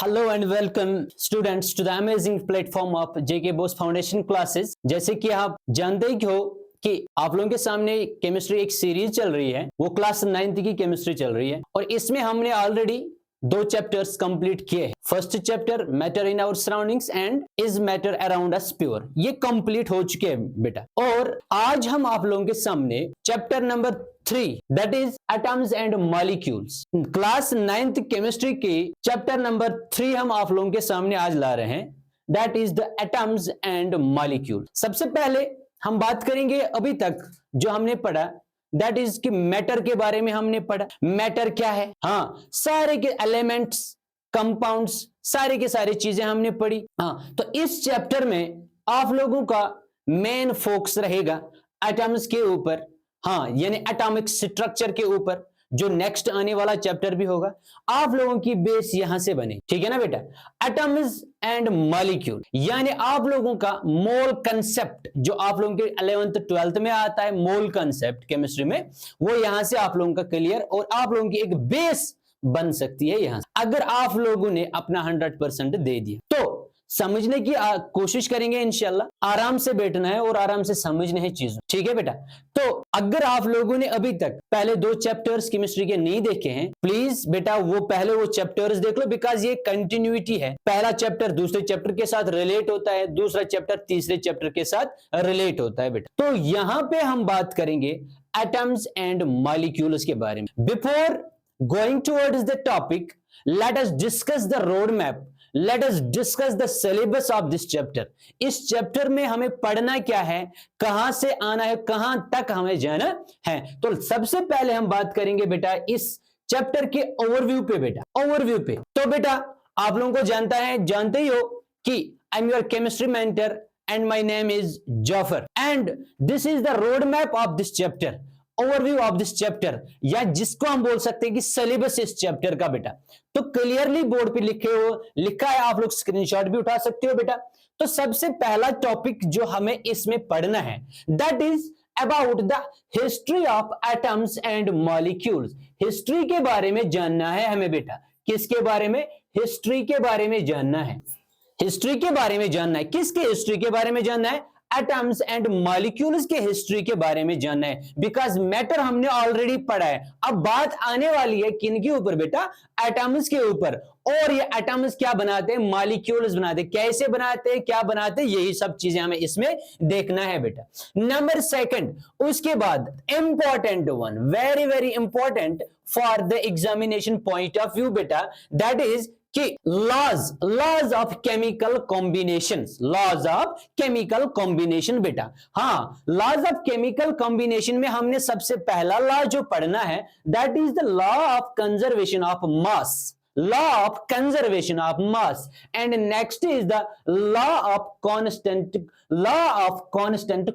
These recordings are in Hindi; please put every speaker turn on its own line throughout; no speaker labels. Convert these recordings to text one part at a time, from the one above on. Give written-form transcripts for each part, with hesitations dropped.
Hello and welcome students to the amazing platform of JK Bose Foundation classes। जैसे कि आप जानते ही हो कि आप लोगों के सामने केमिस्ट्री एक सीरीज चल रही है, वो क्लास 9th की केमिस्ट्री चल रही है और इसमें हमने ऑलरेडी 2 चैप्टर्स कंप्लीट किए हैं। First chapter matter in our surroundings and is matter around us pure, ये कंप्लीट हो चुके हैं बेटा। और आज हम आप लोगों के सामने chapter number 3 that is atoms and molecules, class 9th chemistry की चैप्टर नंबर 3 हम आप लोगों के सामने आज ला रहे हैं, that is the atoms and molecule. सबसे पहले हम बात करेंगे अभी तक जो हमने पढ़ा, दैट इज कि मैटर के बारे में हमने पढ़ा। मैटर क्या है, हाँ, सारे के एलिमेंट्स, कंपाउंड्स, सारे के सारी चीजें हमने पढ़ी। हाँ, तो इस चैप्टर में आप लोगों का मेन फोकस रहेगा एटम्स के ऊपर, हाँ, यानी एटॉमिक स्ट्रक्चर के ऊपर, जो नेक्स्ट आने वाला चैप्टर भी होगा। आप लोगों की बेस यहां से बने, ठीक है ना बेटा। एटम्स एंड मॉलिक्यूल यानी आप लोगों का मोल कंसेप्ट, जो आप लोगों के 11th 12th में आता है, मोल कंसेप्ट केमिस्ट्री में, वो यहां से आप लोगों का क्लियर और आप लोगों की एक बेस बन सकती है यहां से, अगर आप लोगों ने अपना 100% दे दिया तो। समझने की कोशिश करेंगे इंशाल्लाह, आराम से बैठना है और आराम से समझना है चीजों, ठीक है बेटा। तो अगर आप लोगों ने अभी तक पहले 2 चैप्टर्स केमिस्ट्री के नहीं देखे हैं, प्लीज बेटा वो पहले वो चैप्टर्स देख लो, बिकॉज ये कंटिन्यूटी है। पहला चैप्टर दूसरे चैप्टर के साथ रिलेट होता है, दूसरा चैप्टर तीसरे चैप्टर के साथ रिलेट होता है बेटा। तो यहां पे हम बात करेंगे एटम्स एंड मॉलिक्यूल्स के बारे में। Before going towards the topic, let us discuss the road map, let us discuss the syllabus of this chapter. इस चैप्टर में हमें पढ़ना क्या है, कहां से आना है, कहां तक हमें जाना है। तो सबसे पहले हम बात करेंगे बेटा इस चैप्टर के ओवरव्यू पे बेटा, ओवरव्यू पे। तो बेटा आप लोगों को जानते ही हो कि I am your chemistry mentor and my name is Jofra and this is the road map of this chapter, overview of this chapter, या जिसको हम बोल सकते हैं कि सिलेबस इस चैप्टर का बेटा। तो क्लियरली बोर्ड पे लिखा है, आप लोग स्क्रीनशॉट भी उठा सकते हो बेटा। तो सबसे पहला टॉपिक जो हमें इसमें पढ़ना है, that is about the history of atoms and molecules. History के बारे में जानना है हमें बेटा। किसके बारे में? हिस्ट्री के बारे में जानना है। हिस्ट्री के बारे में जानना है, किसके हिस्ट्री के बारे में जानना है? एटम्स एंड मॉलिक्यूल्स के हिस्ट्री के बारे में जानना है, बिकॉज मैटर हमने ऑलरेडी पढ़ा है। अब बात आने वाली है किनके ऊपर बेटा? एटम्स के ऊपर। और ये एटम्स क्या बनाते हैं? मॉलिक्यूल्स बनाते हैं। कैसे बनाते हैं, क्या बनाते हैं, यही सब चीजें हमें इसमें देखना है बेटा। नंबर 2, उसके बाद important one, very very important for the examination point of view बेटा, दैट इज कि laws of chemical combinations, laws of chemical combination बेटा। हाँ, लॉज ऑफ केमिकल कॉम्बिनेशन में हमने सबसे पहला लॉ जो पढ़ना है, that is the law of conservation of mass, law of conservation of mass, and next is the law of constant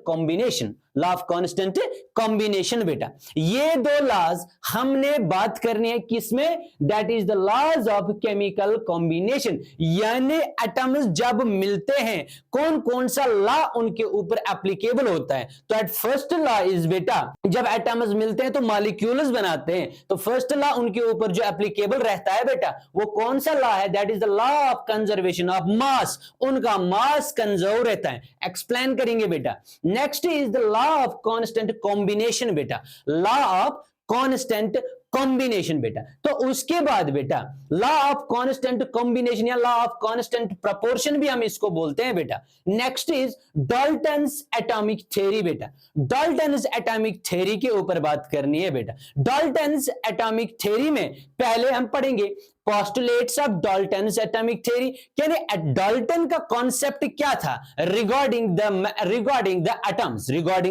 combination, law of constant combination बेटा। ये 2 लॉज हमने बात करनी है किसमें? That is the laws of chemical combination, यानी एटम्स जब मिलते हैं कौन कौन सा लॉ उनके ऊपर एप्लीकेबल होता है। तो एट फर्स्ट लॉ इज बेटा, जब एटम्स मिलते हैं तो मॉलिक्यूल्स बनाते हैं, तो फर्स्ट लॉ उनके ऊपर जो एप्लीकेबल रहता है बेटा, वो कौन सा लॉ है? That is the law of conservation of मास, उनका मास कंजर्व रहता है। एक्सप्लेन करेंगे बेटा। Next is the law of constant combination बेटा, लॉ ऑफ कांस्टेंट कॉम्बिनेशन बेटा। तो उसके बाद बेटा लॉ ऑफ कांस्टेंट कॉम्बिनेशन या लॉ ऑफ कांस्टेंट प्रोपोर्शन भी हम इसको बोलते हैं बेटा। Next is Dalton's atomic theory बेटा। डाल्टन्स एटॉमिक थ्योरी के ऊपर बात करनी है बेटा। डाल्टन्स एटॉमिक थ्योरी में पहले हम पढ़ेंगे postulates of Dalton's atomic theory, यानी डाल्टन का कॉन्सेप्ट क्या था रिगार्डिंग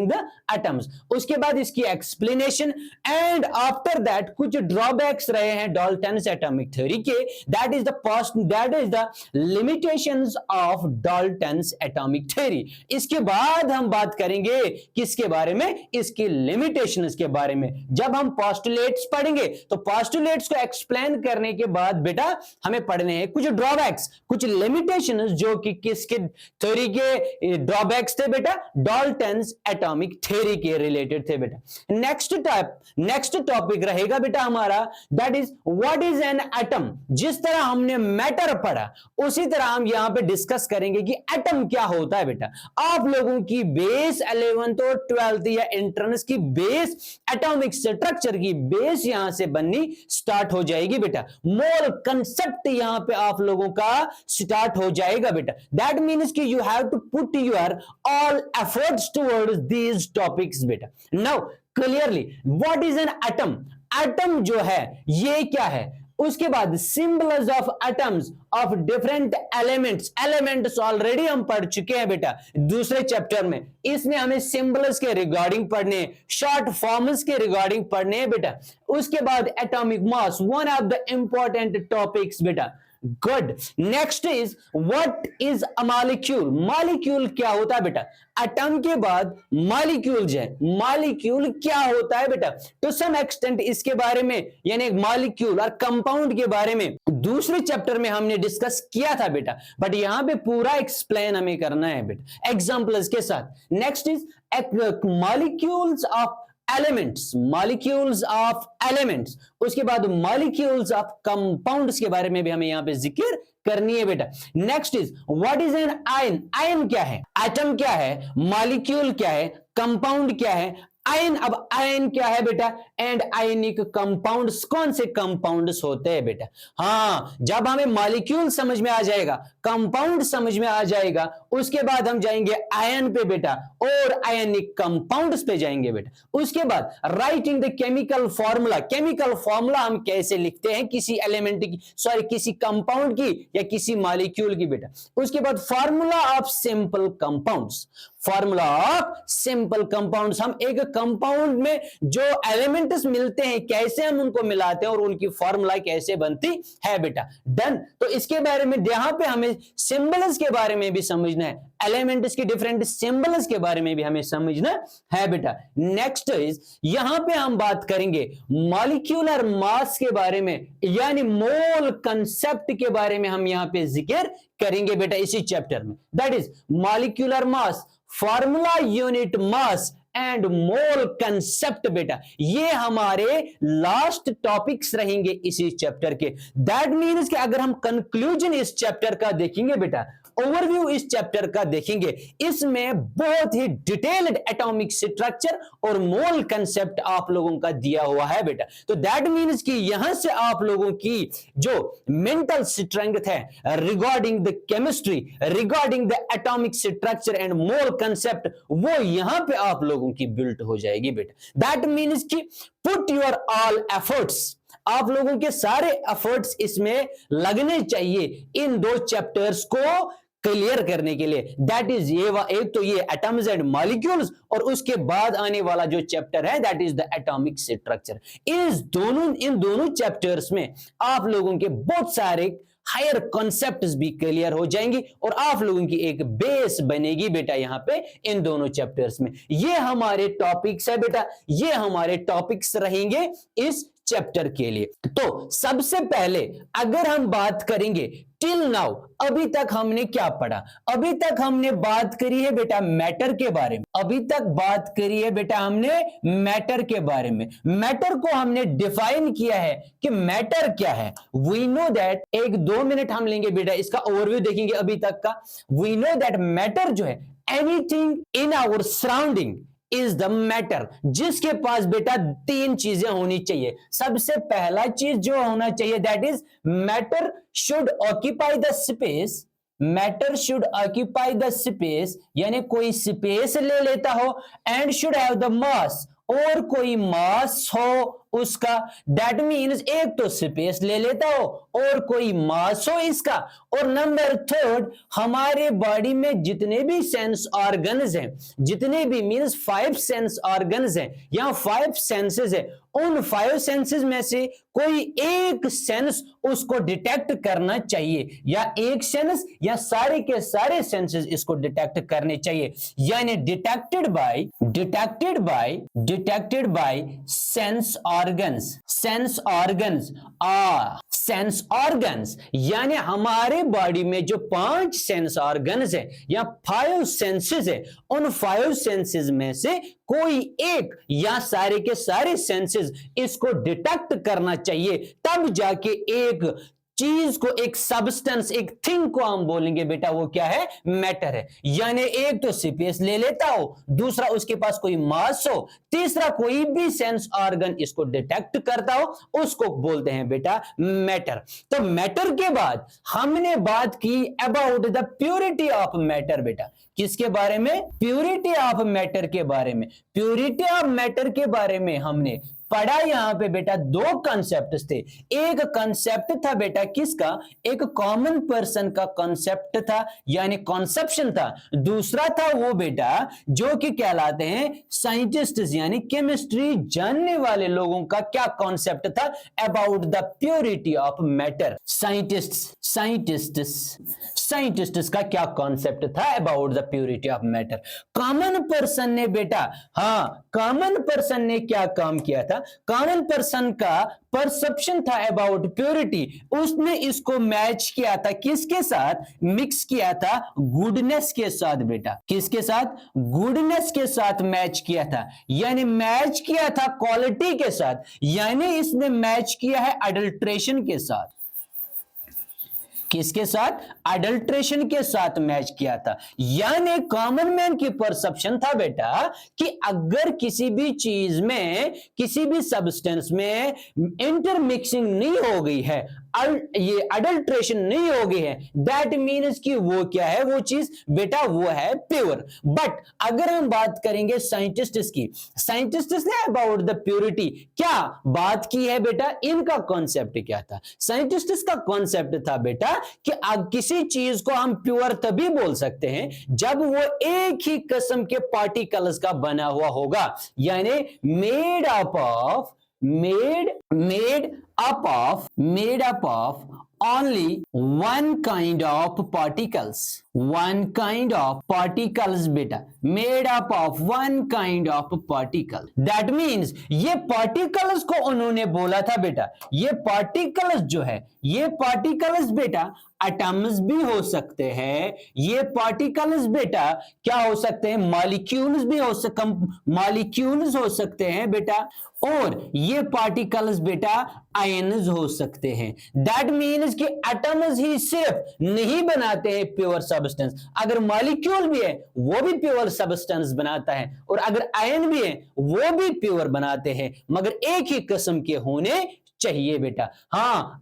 द एटम्स। उसके बाद इसकी एक्सप्लेनेशन एंड आफ्टर दैट कुछ ड्रॉबैक्स रहे हैं डाल्टन्स एटॉमिक थ्योरी के, that is the limitations of Dalton's atomic theory. इसके बाद हम बात करेंगे किसके बारे में? इसकी लिमिटेशंस के बारे में। जब हम पोस्टुलेट्स पढ़ेंगे तो पोस्टुलेट्स को एक्सप्लेन करने के बाद बाद बेटा हमें पढ़ने हैं कुछ ड्रॉबैक्स, कुछ लिमिटेशंस जो कि किसके थ्योरी के ड्रॉबैक्स थे बेटा, डाल्टन्स एटॉमिक थ्योरी के रिलेटेड थे बेटा। नेक्स्ट टॉपिक रहेगा बेटा हमारा that is what is an atom. जिस तरह हमने मैटर पढ़ा उसी तरह हम यहां पे डिस्कस करेंगे कि एटम क्या होता है बेटा। आप लोगों की बेस 11th और 12th या एंट्रेंस की बेस एटॉमिक स्ट्रक्चर की बेस यहां से बननी स्टार्ट हो जाएगी बेटा। मोल कंसेप्ट यहां पे आप लोगों का स्टार्ट हो जाएगा बेटा। दैट मीन्स कि you have to put your all efforts towards these topics बेटा। Now clearly what is an atom, atom जो है ये क्या है, उसके बाद symbols of atoms of different elements already हम पढ़ चुके हैं बेटा दूसरे चैप्टर में। इसमें हमें सिंबल्स के रिगार्डिंग पढ़ने, शॉर्ट फॉर्म्स के रिगार्डिंग पढ़ने हैं बेटा। उसके बाद atomic mass, one of the important topics बेटा। Good. Next is what is a molecule, molecule क्या होता है बेटा। एटम के बाद मॉलिक्यूल है, मॉलिक्यूल क्या होता है बेटा। टू सम एक्सटेंट इसके बारे में यानी मॉलिक्यूल और कंपाउंड के बारे में दूसरे चैप्टर में हमने डिस्कस किया था बेटा, बट यहां पे पूरा एक्सप्लेन हमें करना है बेटा एग्जांपल्स के साथ। Next is molecules of elements, molecules of elements. उसके बाद मॉलिक्यूल्स ऑफ कंपाउंड्स के बारे में भी हमें यहां पे जिक्र करनी है बेटा। Next is what is an ion, ion क्या है, एटम क्या है, मॉलिक्यूल क्या है, कंपाउंड क्या है, आयन। अब आयन क्या है बेटा, एंड आयनिक कंपाउंड्स, कौन से कंपाउंड्स होते हैं बेटा। हाँ, जब हमें मॉलिक्यूल समझ में आ जाएगा, कंपाउंड समझ में आ जाएगा, उसके बाद हम जाएंगे आयन पे बेटा और आयनिक कंपाउंड्स पे जाएंगे बेटा। उसके बाद writing the chemical formula, chemical formula हम कैसे लिखते हैं किसी एलिमेंट की, सॉरी किसी कंपाउंड की या किसी मॉलिक्यूल की बेटा। उसके बाद formula of simple compounds, formula of simple compounds, हम एक कंपाउंड में जो एलिमेंट्स मिलते हैं कैसे हम उनको मिलाते हैं और उनकी फॉर्मूला कैसे बनती है बेटा। डन। तो इसके बारे में यहां पे हमें सिंबल्स के बारे में भी समझना है, एलिमेंट्स के डिफरेंट सिंबल्स के बारे में भी हमें समझना है बेटा। नेक्स्ट इज यहां पे हम बात करेंगे मॉलिक्यूलर मास के बारे में, यानी मोल कंसेप्ट के बारे में हम यहां पे जिक्र करेंगे बेटा इसी चैप्टर में। That is molecular mass, formula unit mass and mole concept बेटा। ये हमारे लास्ट टॉपिक्स रहेंगे इसी चैप्टर के। दैट मीन्स कि अगर हम कंक्लूजन इस चैप्टर का देखेंगे बेटा, ओवरव्यू इस चैप्टर का देखेंगे, इसमें बहुत ही डिटेल्ड एटॉमिक स्ट्रक्चर और मोल कंसेप्ट आप लोगों का दिया हुआ है बेटा। तो दैट मीन्स कि यहां से आप लोगों की जो मेंटल स्ट्रेंथ है regarding the chemistry, regarding the atomic structure and mole concept, वो यहां पे आप लोगों की बिल्ट हो जाएगी बेटा। दैट मीन्स कि पुट योर ऑल एफर्ट्स, आप लोगों के सारे एफर्ट्स इसमें लगने चाहिए इन दो चैप्टर्स को क्लियर करने के लिए। दैट इज ये एक तो ये एटम्स एंड मॉलिक्यूल्स और उसके बाद आने वाला जो चैप्टर है that is the atomic structure. इन दोनों चैप्टर्स में आप लोगों के बहुत सारे हायर कॉन्सेप्ट्स भी क्लियर हो जाएंगी और आप लोगों की एक बेस बनेगी बेटा यहां पे इन दोनों चैप्टर्स में। ये हमारे टॉपिक्स है बेटा, ये हमारे टॉपिक्स रहेंगे इस चैप्टर के लिए। तो सबसे पहले अगर हम बात करेंगे टिल नाउ, अभी तक हमने क्या पढ़ा, अभी तक हमने बात करी है बेटा मैटर के बारे में, अभी तक बात करी है बेटा हमने मैटर के बारे में। मैटर को हमने डिफाइन किया है कि मैटर क्या है। वी नो दैट, एक 2 मिनट हम लेंगे बेटा इसका ओवरव्यू देखेंगे अभी तक का। वी नो दैट मैटर जो है anything in our surrounding is the matter, जिसके पास बेटा 3 चीजें होनी चाहिए। सबसे पहला चीज जो होना चाहिए that is matter should occupy the space, matter should occupy the space यानी कोई स्पेस ले लेता हो, and should have the mass, और कोई मास हो उसका। दैट मीन्स एक तो स्पेस ले लेता हो और कोई मास हो इसका। और नंबर 3, हमारे बॉडी में जितने भी सेंस ऑर्गन्स हैं, जितने भी मीन्स 5 सेंस ऑर्गन्स हैं या 5 सेंसेस है, उन 5 सेंसेस में से कोई एक सेंस उसको डिटेक्ट करना चाहिए, या एक सेंस या सारे के सारे सेंसेस इसको डिटेक्ट करने चाहिए। यानी detected by sense sense organs यानी हमारे बॉडी में जो 5 सेंस ऑर्गन्स है या 5 सेंसेस है, उन 5 सेंसेस में से कोई एक या सारे के सारे सेंसेस इसको डिटेक्ट करना चाहिए, तब जाके एक चीज को, एक सब्सटेंस, एक थिंग को हम बोलेंगे बेटा वो क्या है, मैटर है। यानी एक तो स्पेस ले लेता हो, दूसरा उसके पास कोई मास हो, तीसरा कोई भी सेंस ऑर्गन इसको डिटेक्ट करता हो, उसको बोलते हैं बेटा मैटर। तो मैटर के बाद हमने बात की about the purity of matter बेटा। किसके बारे में? प्योरिटी ऑफ मैटर के बारे में। प्योरिटी ऑफ मैटर के बारे में हमने पढ़ा यहां पे बेटा 2 कॉन्सेप्ट थे। एक कॉन्सेप्ट था बेटा किसका? एक कॉमन पर्सन का कॉन्सेप्ट था यानी कॉन्सेप्शन था। दूसरा था वो बेटा जो कि कहलाते हैं साइंटिस्ट यानी केमिस्ट्री जानने वाले लोगों का क्या कॉन्सेप्ट था about the purity of matter. Scientists का क्या कॉन्सेप्ट था about the purity of matter. Common person ने बेटा, कॉमन पर्सन ने क्या काम किया था? कॉमन पर्सन का परसेप्शन था अबाउट प्योरिटी, उसने इसको मैच किया था किसके साथ? मिक्स किया था गुडनेस के साथ बेटा। किसके साथ? गुडनेस के साथ मैच किया था, यानी मैच किया था क्वालिटी के साथ, यानी इसने मैच किया है अडल्ट्रेशन के साथ। किसके साथ? अडल्ट्रेशन के साथ मैच किया था। यानी कॉमन मैन की परसेप्शन था बेटा कि अगर किसी भी चीज में, किसी भी सब्सटेंस में इंटरमिक्सिंग नहीं हो गई है, ये अडल्ट्रेशन नहीं हो गई है, दैट मीन्स कि वो क्या है, वो चीज बेटा वो है प्योर। बट अगर हम बात करेंगे साइंटिस्ट्स की, साइंटिस्ट्स ने अबाउट द प्योरिटी क्या बात की है बेटा? इनका कॉन्सेप्ट क्या था? साइंटिस्ट्स का कॉन्सेप्ट था बेटा कि किसी चीज को हम प्योर तभी बोल सकते हैं जब वो एक ही किस्म के पार्टिकल्स का बना हुआ होगा, यानी made up of only one kind of particles बेटा, made up of one kind of particle। that means ये particles को उन्होंने बोला था बेटा, ये particles जो है, ये particles बेटा एटम्स भी हो सकते हैं, ये पार्टिकल्स बेटा क्या हो सकते हैं? मॉलिक्यूल्स भी हो मॉलिक्यूल्स हो सकते हैं बेटा, और ये पार्टिकल्स बेटा आयन्स हो सकते हैं। दैट मीन्स कि एटम्स ही सिर्फ नहीं बनाते हैं प्योर सब्सटेंस, अगर मॉलिक्यूल भी है वो भी प्योर सब्सटेंस बनाता है, और अगर आयन भी है वो भी प्योर बनाते हैं, मगर एक ही किस्म के होने चाहिए बेटा।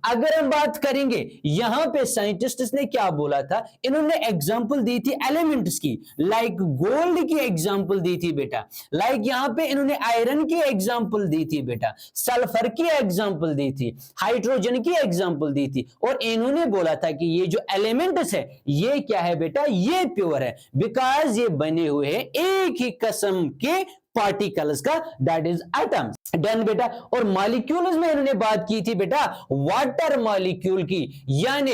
अगर हम बात करेंगे यहां पे साइंटिस्ट्स ने क्या बोला था, इन्होंने एग्जांपल दी थी एलिमेंट्स की, लाइक गोल्ड की एग्जांपल दी थी बेटा, लाइक यहां पे इन्होंने आयरन की एग्जांपल दी थी बेटा, सल्फर की एग्जांपल दी थी, हाइड्रोजन की एग्जांपल दी थी, और इन्होंने बोला था कि ये जो एलिमेंट्स है ये क्या है बेटा? ये प्योर है, बिकॉज ये बने हुए हैं एक ही किस्म के पार्टिकल्स का, दैट इज एटम्स। डन बेटा। और मॉलिक्यूल्स में इन्होंने बात की थी बेटा वाटर मॉलिक्यूल की, यानी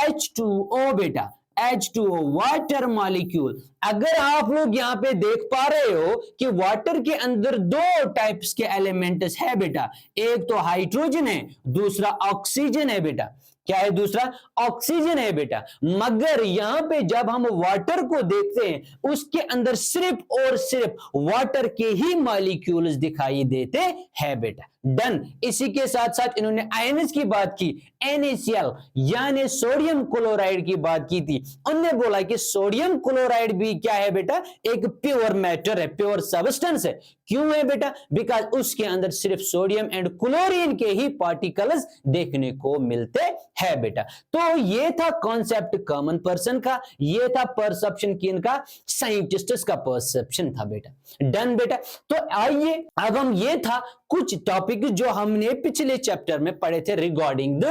H2O बेटा, H2O वाटर मॉलिक्यूल। अगर आप लोग यहां पे देख पा रहे हो कि वाटर के अंदर 2 टाइप्स के एलिमेंट्स है बेटा, एक तो हाइड्रोजन है, दूसरा ऑक्सीजन है बेटा। क्या है दूसरा? ऑक्सीजन है बेटा। मगर यहां पे जब हम वाटर को देखते हैं उसके अंदर सिर्फ और सिर्फ वाटर के ही मॉलिक्यूल्स दिखाई देते हैं बेटा। डन। इसी के साथ साथ इन्होंने आयन्स की बात की, NaCl यानी सोडियम क्लोराइड की बात की थी। उन्होंने बोला कि सोडियम क्लोराइड भी क्या है बेटा? एक प्योर मैटर है, प्योर सब्सटेंस है। क्यों है बेटा? बिकॉज उसके अंदर सिर्फ सोडियम एंड क्लोरीन के ही पार्टिकल्स देखने को मिलते हैं बेटा। तो ये था कॉन्सेप्ट कॉमन पर्सन का, ये था परसेप्शन किनका? साइंटिस्ट्स का परसेप्शन था बेटा। डन बेटा। तो आइए अब हम, ये था कुछ टॉपिक जो हमने पिछले चैप्टर में पढ़े थे regarding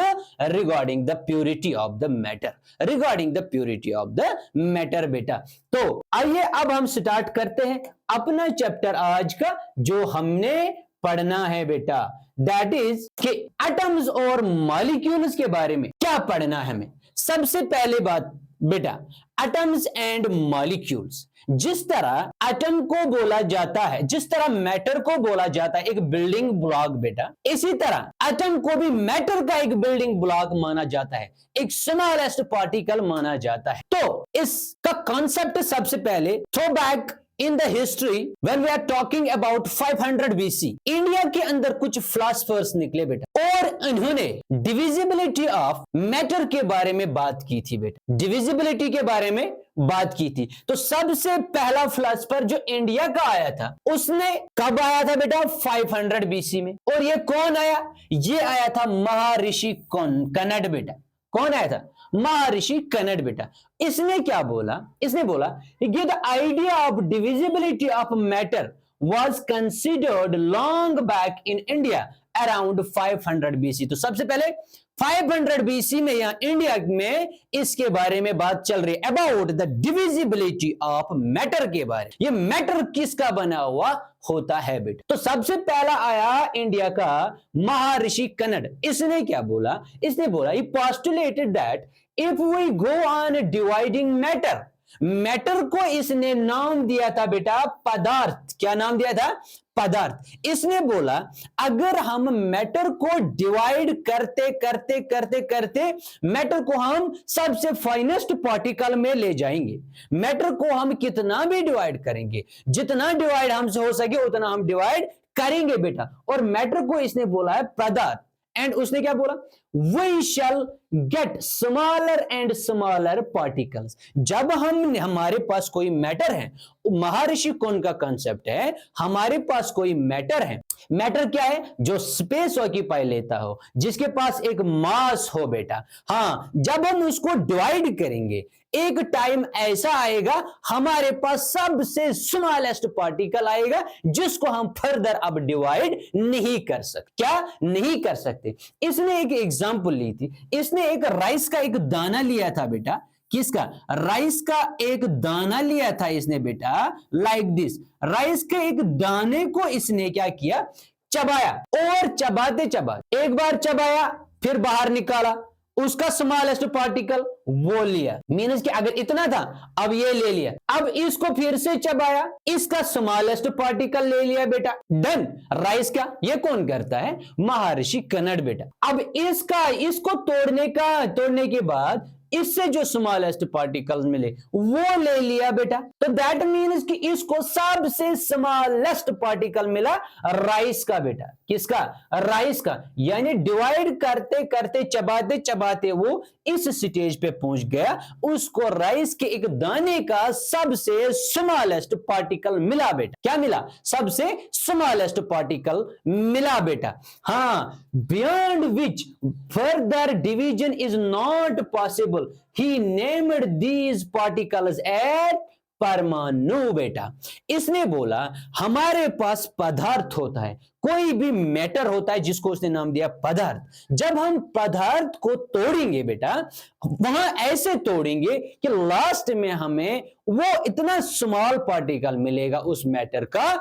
the purity of the matter, regarding the purity of the matter बेटा। तो आइए अब हम स्टार्ट करते हैं अपना चैप्टर आज का जो हमने पढ़ना है बेटा, दैट इज कि एटम्स और मॉलिक्यूल्स के बारे में क्या पढ़ना है हमें। सबसे पहले बात बेटा एटम्स एंड मॉलिक्यूल्स। जिस तरह एटम को बोला जाता है, जिस तरह मैटर को बोला जाता है एक बिल्डिंग ब्लॉक बेटा, इसी तरह एटम को भी मैटर का एक बिल्डिंग ब्लॉक माना जाता है, एक स्मॉलेस्ट पार्टिकल माना जाता है। तो इसका कॉन्सेप्ट सबसे पहले throw back in the history when we are talking about 500 BC, India के अंदर कुछ फिलोसफर्स निकले बेटा और इन्होंने डिविजिबिलिटी ऑफ मैटर के बारे में बात की थी बेटा, डिविजिबिलिटी के बारे में बात की थी। तो सबसे पहला फिलोसफर जो इंडिया का आया था उसने कब आया था बेटा? 500 BC में। और ये कौन आया? ये आया था महर्षि कनड बेटा। कौन आया था? महर्षि कनड बेटा। इसने क्या बोला? इसने बोला कि the idea of divisibility of matter was considered long back in India around 500 BC। तो सबसे पहले 500 BC में यहां इंडिया में इसके बारे में बात चल रही है, about the divisibility of matter के बारे। ये मैटर किसका बना हुआ होता है बेटा? तो सबसे पहला आया इंडिया का महर्षि कनड। इसने क्या बोला? इसने बोला he postulated that if we go on dividing matter, matter को इसने नाम दिया था बेटा पदार्थ। क्या नाम दिया था? पदार्थ। इसने बोला अगर हम मैटर को डिवाइड करते करते करते करते मैटर को हम सबसे फाइनेस्ट पार्टिकल में ले जाएंगे, मैटर को हम कितना भी डिवाइड करेंगे, जितना डिवाइड हमसे हो सके उतना हम डिवाइड करेंगे बेटा। और मैटर को इसने बोला है पदार्थ। एंड उसने क्या बोला? We shall get smaller and smaller particles। जब हम हमारे पास कोई मैटर है, महर्षि कौन का कंसेप्ट है, हमारे पास कोई मैटर है। मैटर क्या है? जो स्पेस ऑक्यूपाई लेता हो, जिसके पास एक मास हो बेटा। हाँ, जब हम उसको डिवाइड करेंगे एक टाइम ऐसा आएगा हमारे पास सबसे स्मॉलेस्ट पार्टिकल आएगा जिसको हम फर्दर अब डिवाइड नहीं कर सकते। क्या नहीं कर सकते? इसने एक एग्जांपल ली थी। इसने एक राइस का एक दाना लिया था बेटा। किसका? राइस का एक दाना लिया था इसने बेटा, लाइक दिस। राइस के एक दाने को इसने क्या किया? चबाया। और चबाते चबाते एक बार चबाया फिर बाहर निकाला, उसका स्मॉलेस्ट पार्टिकल वो लिया। मीन्स कि अगर इतना था अब ये ले लिया, अब इसको फिर से चबाया, इसका स्मॉलेस्ट पार्टिकल ले लिया बेटा। डन। राइस का ये कौन करता है? महर्षि कनड बेटा। अब इसको तोड़ने के बाद इससे जो स्मॉलेस्ट पार्टिकल्स मिले वो ले लिया बेटा। तो दैट मीन्स कि इसको सबसे स्मॉलेस्ट पार्टिकल मिला राइस का बेटा। किसका? राइस का। यानी डिवाइड करते करते चबाते चबाते वो इस स्टेज पे पहुंच गया, उसको राइस के एक दाने का सबसे स्मॉलेस्ट पार्टिकल मिला बेटा। क्या मिला? सबसे स्मॉलेस्ट पार्टिकल मिला बेटा। हाँ, beyond which further division is not possible, he named these particles as परमाणु बेटा। इसने बोला हमारे पास पदार्थ होता है, कोई भी मैटर होता है जिसको उसने नाम दिया पदार्थ। जब हम पदार्थ को तोड़ेंगे बेटा, वहां ऐसे तोड़ेंगे कि लास्ट में हमें वो इतना स्मॉल पार्टिकल मिलेगा उस मैटर का,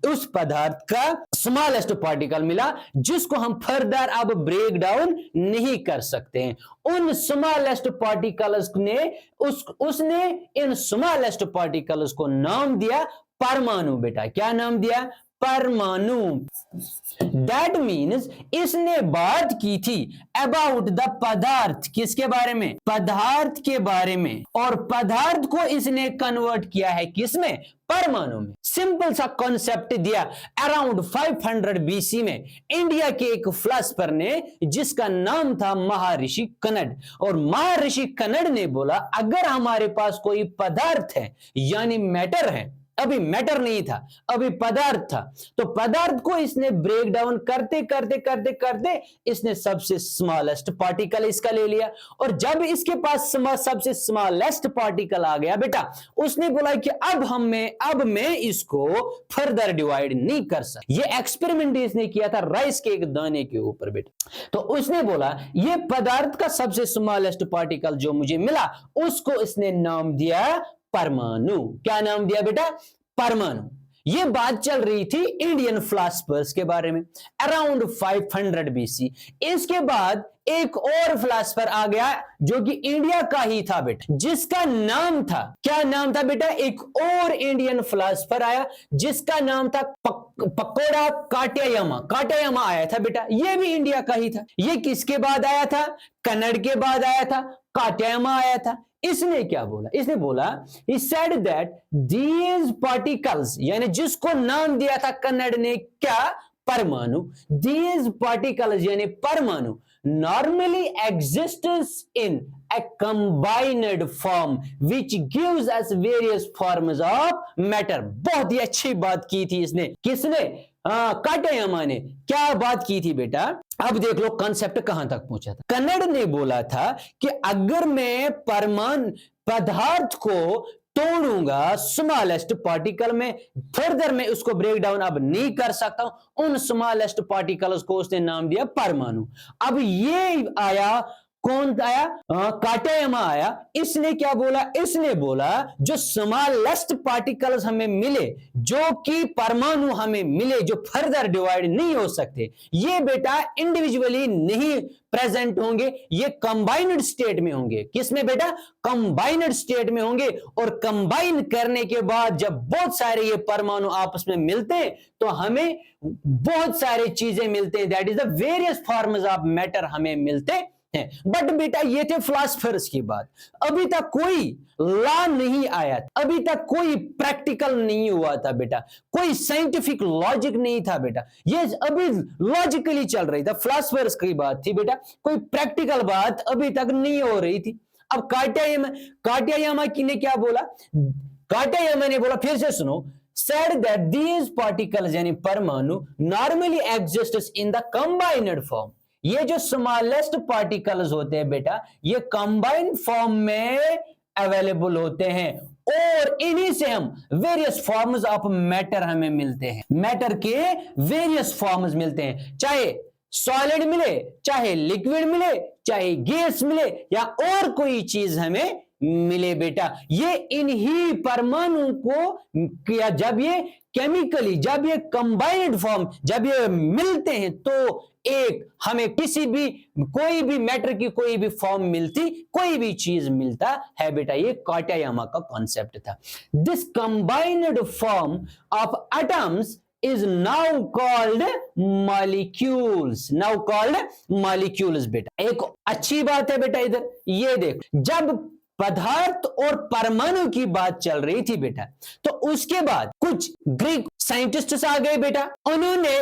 उस पदार्थ का स्मॉलेस्ट पार्टिकल मिला जिसको हम फर्दर अब ब्रेक डाउन नहीं कर सकते हैं। उन स्मॉलेस्ट पार्टिकल्स ने उसने इन स्मॉलेस्ट पार्टिकल्स को नाम दिया परमाणु बेटा। क्या नाम दिया? परमाणु। दैट मीन्स इसने बात की थी अबाउट द पदार्थ। किसके बारे में? पदार्थ के बारे में। और पदार्थ को इसने कन्वर्ट किया है किसमें? परमाणु में। सिंपल सा कॉन्सेप्ट दिया अराउंड 500 BC में इंडिया के एक फिलोसफर ने, जिसका नाम था महर्षि कनड। और महर्षि कनड ने बोला अगर हमारे पास कोई पदार्थ है यानी मैटर है, अभी मैटर नहीं था, अभी पदार्थ था, तो पदार्थ को इसने ब्रेक डाउन करते करते करते करते इसने सबसे स्मॉलेस्ट पार्टिकल इसका ले लिया। और जब इसके पास सबसे स्मॉलेस्ट पार्टिकल आ गया बेटा, उसने बोला कि अब मैं इसको फर्दर डिवाइड नहीं कर सकता। ये एक्सपेरिमेंट इसने किया था राइस के एक दाने के ऊपर बेटा। तो उसने बोला ये पदार्थ का सबसे स्मॉलेस्ट पार्टिकल जो मुझे मिला उसको इसने नाम दिया परमाणु। क्या नाम दिया बेटा? परमाणु। ये बात चल रही थी इंडियन फिलोसफर्स के बारे में अराउंड 500 बीसी। इसके बाद एक और फिलोसफर आ गया जो कि इंडिया का ही था बेटा, जिसका नाम था, क्या नाम था बेटा, एक और इंडियन फिलोसफर आया जिसका नाम था पकोड़ा काट्यायमा। काट्यायमा आया था बेटा, ये भी इंडिया का ही था। ये किसके बाद आया था, कन्नड़ के बाद आया था, काट्यायमा आया था। इसने क्या बोला, इसने बोला he said that these particles, यानी जिसको नाम दिया था कन्नड़ ने क्या, परमाणु, these particles यानी परमाणु normally exists in a combined form which gives us various forms of matter। बहुत ही अच्छी बात की थी इसने, किसने, काट्यायमा ने क्या बात की थी बेटा। अब देख लो कॉन्सेप्ट कहां तक पहुंचा था। कन्नड़ ने बोला था कि अगर मैं परमाणु पदार्थ को तोड़ूंगा स्मॉलेस्ट पार्टिकल में, फर्दर मैं उसको ब्रेक डाउन अब नहीं कर सकता हूं, उन स्मॉलेस्ट पार्टिकल्स को उसने नाम दिया परमाणु। अब ये आया, कौन आया, काट्यायमा आया। इसने क्या बोला, इसने बोला जो स्मॉलेस्ट पार्टिकल्स हमें मिले, जो कि परमाणु हमें मिले, जो फर्दर डिवाइड नहीं हो सकते, ये बेटा इंडिविजुअली नहीं प्रेजेंट होंगे, ये कंबाइंड स्टेट में होंगे। किसमें बेटा, कंबाइंड स्टेट में होंगे। और कंबाइन करने के बाद जब बहुत सारे ये परमाणु आपस में मिलते हैं तो हमें बहुत सारी चीजें मिलते हैं, that is the various forms of matter हमें मिलते हैं। बट बेटा ये थे फिलोसफर्स की बात, अभी तक कोई लॉ नहीं आया, अभी तक कोई प्रैक्टिकल नहीं हुआ था बेटा, कोई साइंटिफिक लॉजिक नहीं था बेटा, ये अभी लॉजिकली चल रही था, फिलोसफर्स की बात थी बेटा, कोई प्रैक्टिकल बात अभी तक नहीं हो रही थी। अब काट्यायमा की ने क्या बोला, काट्यायमा ने बोला, फिर से सुनो, said that these particles यानी परमाणु normally exists in the combined form। ये जो स्मॉलेस्ट पार्टिकल्स होते हैं बेटा, ये कंबाइंड फॉर्म में अवेलेबल होते हैं और इन्हीं से हम वेरियस फॉर्म्स ऑफ मैटर हमें मिलते हैं, मैटर के वेरियस फॉर्म्स मिलते हैं, चाहे सॉलिड मिले, चाहे लिक्विड मिले, चाहे गैस मिले या और कोई चीज हमें मिले बेटा। ये इन्हीं परमाणु को किया, जब ये केमिकली, जब ये कंबाइंड फॉर्म, जब ये मिलते हैं तो एक हमें किसी भी, कोई भी मैटर की कोई भी फॉर्म मिलती, कोई भी चीज मिलता है बेटा। ये काट्यायमा का कॉन्सेप्ट था। This combined form of atoms is now called molecules, now called molecules बेटा। एक अच्छी बात है बेटा, इधर ये देख, जब पदार्थ और परमाणु की बात चल रही थी बेटा, तो उसके बाद कुछ ग्रीक साइंटिस्ट्स आ गए बेटा, उन्होंने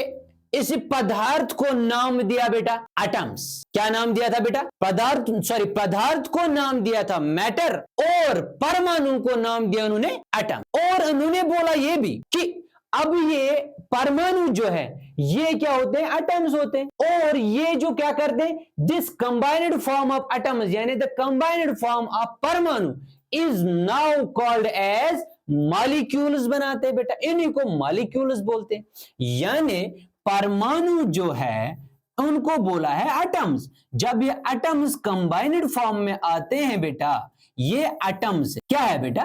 इस पदार्थ को नाम दिया बेटा एटम्स। क्या नाम दिया था बेटा, पदार्थ को नाम दिया था मैटर और परमाणु को नाम दिया उन्होंने एटम। और उन्होंने बोला ये भी कि अब ये परमाणु जो है ये क्या होते हैं, एटम्स होते हैं, और ये जो क्या करते हैं, this combined form of atoms यानी द कंबाइंड फॉर्म ऑफ परमाणु is now called as molecules बनाते हैं बेटा, इन्हीं को मॉलिक्यूल्स बोलते हैं। यानी परमाणु जो है उनको बोला है एटम्स। जब ये एटम्स कंबाइंड फॉर्म में आते हैं बेटा, ये एटम्स क्या है बेटा,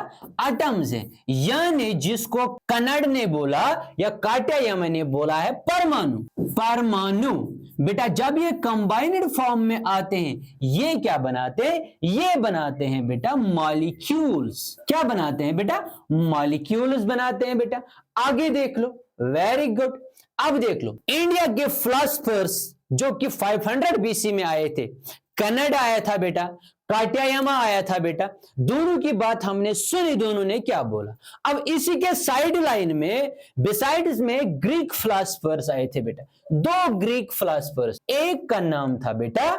एटम्स है। यानी जिसको कन्नड़ ने बोला या काट्यायमा ने बोला है परमाणु। परमाणु बेटा जब ये कंबाइंड फॉर्म में आते हैं ये क्या बनाते हैं, ये बनाते हैं बेटा मॉलिक्यूल्स। क्या बनाते हैं बेटा, मॉलिक्यूल्स बनाते हैं बेटा। आगे देख लो, वेरी गुड। अब देख लो, इंडिया के फिलोसफर्स जो कि 500 बीसी में आए थे, कन्नड़ आया था बेटा, काट्यायमा आया था बेटा, दोनों की बात हमने सुनी, दोनों ने क्या बोला। अब इसी के साइड लाइन में बिसाइड्स में ग्रीक फिलोसफर्स आए थे बेटा, दो ग्रीक फिलोसफर्स, एक का नाम था बेटा,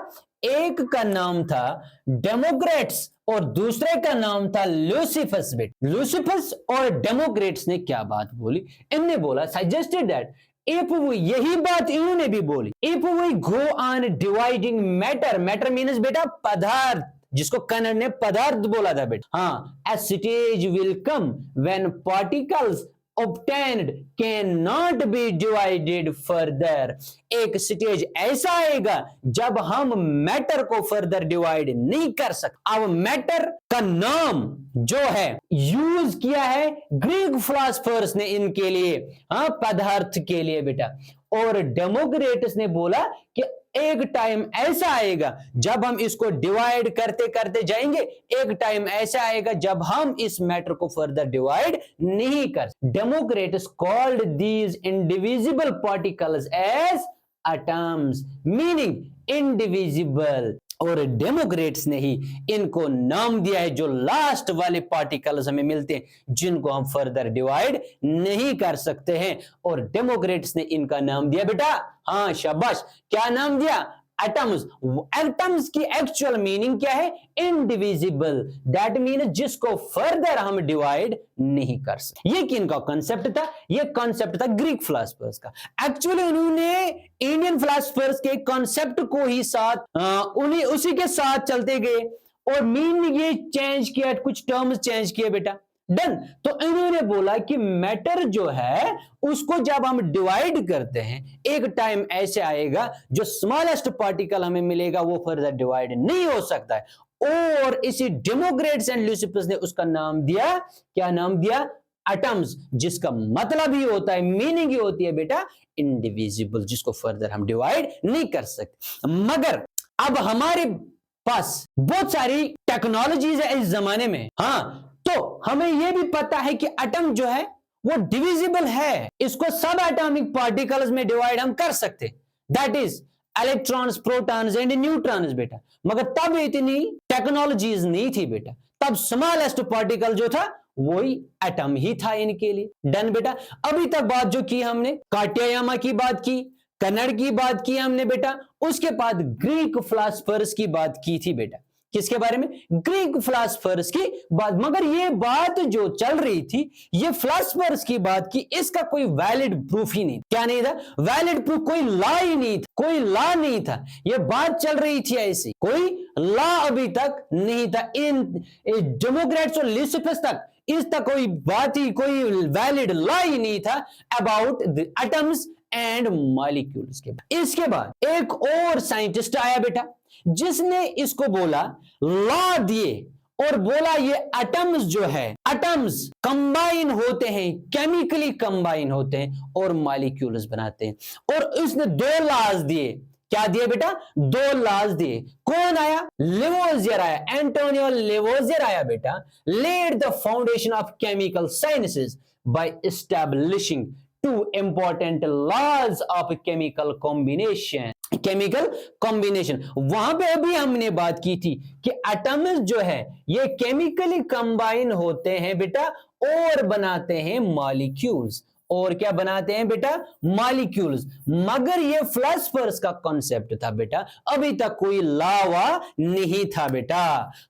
एक का नाम था डेमोक्रेट्स और दूसरे का नाम था लूसिफस बेटा। लूसिफस और डेमोक्रेट्स ने क्या बात बोली, इनने बोला सजेस्टेड दैट if we, यही बात इन्होंने भी बोली, if we go on dividing matter, matter means बेटा पदार्थ, जिसको कन्नड़ ने पदार्थ बोला था बेटा। हाँ, a stage will come when particles obtained cannot be divided further। एक स्टेज ऐसा आएगा जब हम मैटर को फर्दर डिवाइड नहीं कर सकते। अब मैटर का नाम जो है यूज किया है ग्रीक फिलोसोफर्स ने इनके लिए, पदार्थ के लिए बेटा, और डेमोक्रेट्स ने बोला कि एक टाइम ऐसा आएगा जब हम इसको डिवाइड करते करते जाएंगे, एक टाइम ऐसा आएगा जब हम इस मैटर को फर्दर डिवाइड नहीं कर। Democritus called these indivisible particles as atoms, meaning indivisible, और डेमोक्रेट्स ने ही इनको नाम दिया है जो लास्ट वाले पार्टिकल्स हमें मिलते हैं जिनको हम फर्दर डिवाइड नहीं कर सकते हैं, और डेमोक्रेट्स ने इनका नाम दिया बेटा, हाँ शाबाश, क्या नाम दिया? एटम्स। एटम्स की एक्चुअल मीनिंग क्या है? इनडिविजिबल, दैट मीन जिसको फर्दर हम डिवाइड नहीं कर सकते। ये किनका कॉन्सेप्ट था? ये कॉन्सेप्ट था ग्रीक फिलोसोफर्स का। एक्चुअली उन्होंने इंडियन फिलोसोफर्स के कॉन्सेप्ट को ही साथ उन्हीं उसी के साथ चलते गए और मीनिंग ये चेंज किया, कुछ टर्म्स चेंज किए बेटा, डन। तो इन्होंने बोला कि मैटर जो है उसको जब हम डिवाइड करते हैं, एक टाइम ऐसे आएगा जो स्मॉलेस्ट पार्टिकल हमें मिलेगा वो फर्दर डिवाइड नहीं हो सकता है, और इसी डेमोक्रेट्स एंड लुसिफर्स ने उसका नाम दिया, क्या नाम दिया? एटम्स, जिसका मतलब ही होता है, मीनिंग ही होती है बेटा इंडिविजिबल, जिसको फर्दर हम डिवाइड नहीं कर सकते। मगर अब हमारे पास बहुत सारी टेक्नोलॉजीज है इस जमाने में, हाँ, तो हमें यह भी पता है कि एटम जो है वो डिविजिबल है, इसको सब एटॉमिक पार्टिकल्स में डिवाइड हम कर सकते, that is electrons, protons and neutrons बेटा। मगर तब इतनी टेक्नोलॉजीज नहीं थी बेटा, तब स्मॉलेस्ट पार्टिकल जो था वही एटम ही था इनके लिए, डन बेटा। अभी तक बात जो की हमने काटियायामा की बात की, कन्नड़ की बात की हमने बेटा, उसके बाद ग्रीक फिलोसोफर्स की बात की थी बेटा। किसके बारे में? ग्रीक फिलोसोफर्स की बात। मगर ये बात जो चल रही थी, ये फिलोसोफर्स की बात की, इसका कोई वैलिड प्रूफ ही नहीं। क्या नहीं था? वैलिड प्रूफ, कोई लॉ ही नहीं था, कोई लॉ नहीं था, ये बात चल रही थी ऐसी, कोई लॉ अभी तक नहीं था। इन डेमोक्रेट्स और लुसिफर्स तक इस तक कोई बात ही, कोई वैलिड लॉ ही नहीं था about the atoms and molecules के। इसके बाद एक और साइंटिस्ट आया बेटा, जिसने इसको बोला, लॉ दिए और बोला ये एटम्स जो है, एटम्स कंबाइन होते हैं, केमिकली कंबाइन होते हैं और मॉलिक्यूल्स बनाते हैं। और उसने दो लॉज दिए। क्या दिए बेटा? दो लॉज दिए। कौन आया? लेवोजियर आया, एंटोनियो लेवोजियर आया बेटा। Led the foundation of chemical sciences by establishing two important laws of chemical combination. Chemical combination, वहां पे अभी हमने बात की थी कि एटम्स जो है ये केमिकली कंबाइन होते हैं बेटा और बनाते हैं मॉलिक्यूल्स। और क्या बनाते हैं बेटा? मॉलिक्यूल्स। मगर ये फिलोसोफर्स का कॉन्सेप्ट था बेटा, अभी तक कोई लावा नहीं था बेटा।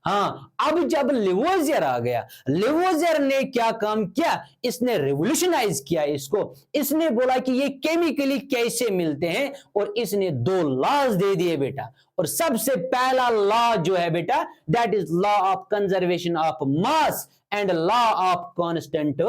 हाँ, अब जब लेवोजियर आ गया, लेवोजियर ने क्या काम किया? इसने रिवोल्यूशनाइज किया इसको। इसने बोला कि ये केमिकली कैसे मिलते हैं, और इसने दो लॉज दे दिए बेटा। और सबसे पहला लॉ जो है बेटा, that is law of conservation of mass and law of constant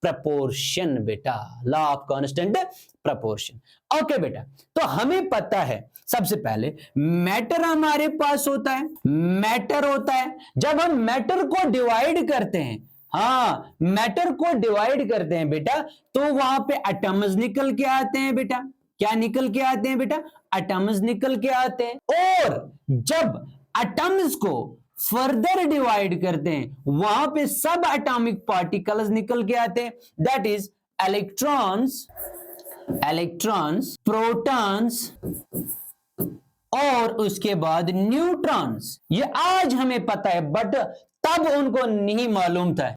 proportion बेटा, law of constant proportion. Okay बेटा, तो हमें पता है सबसे पहले मैटर हमारे पास होता है, मैटर होता है। जब हम मैटर को डिवाइड करते हैं, हाँ, मैटर को डिवाइड करते हैं बेटा, तो वहां पे एटम्स निकल के आते हैं बेटा। क्या निकल के आते हैं बेटा? एटम्स निकल के आते हैं। और जब एटम्स को फर्दर डिवाइड करते हैं, वहां पे सब एटॉमिक पार्टिकल्स निकल के आते हैं, दैट इज इलेक्ट्रॉन्स, प्रोटॉन्स और उसके बाद न्यूट्रॉन्स। ये आज हमें पता है, बट तब उनको नहीं मालूम था।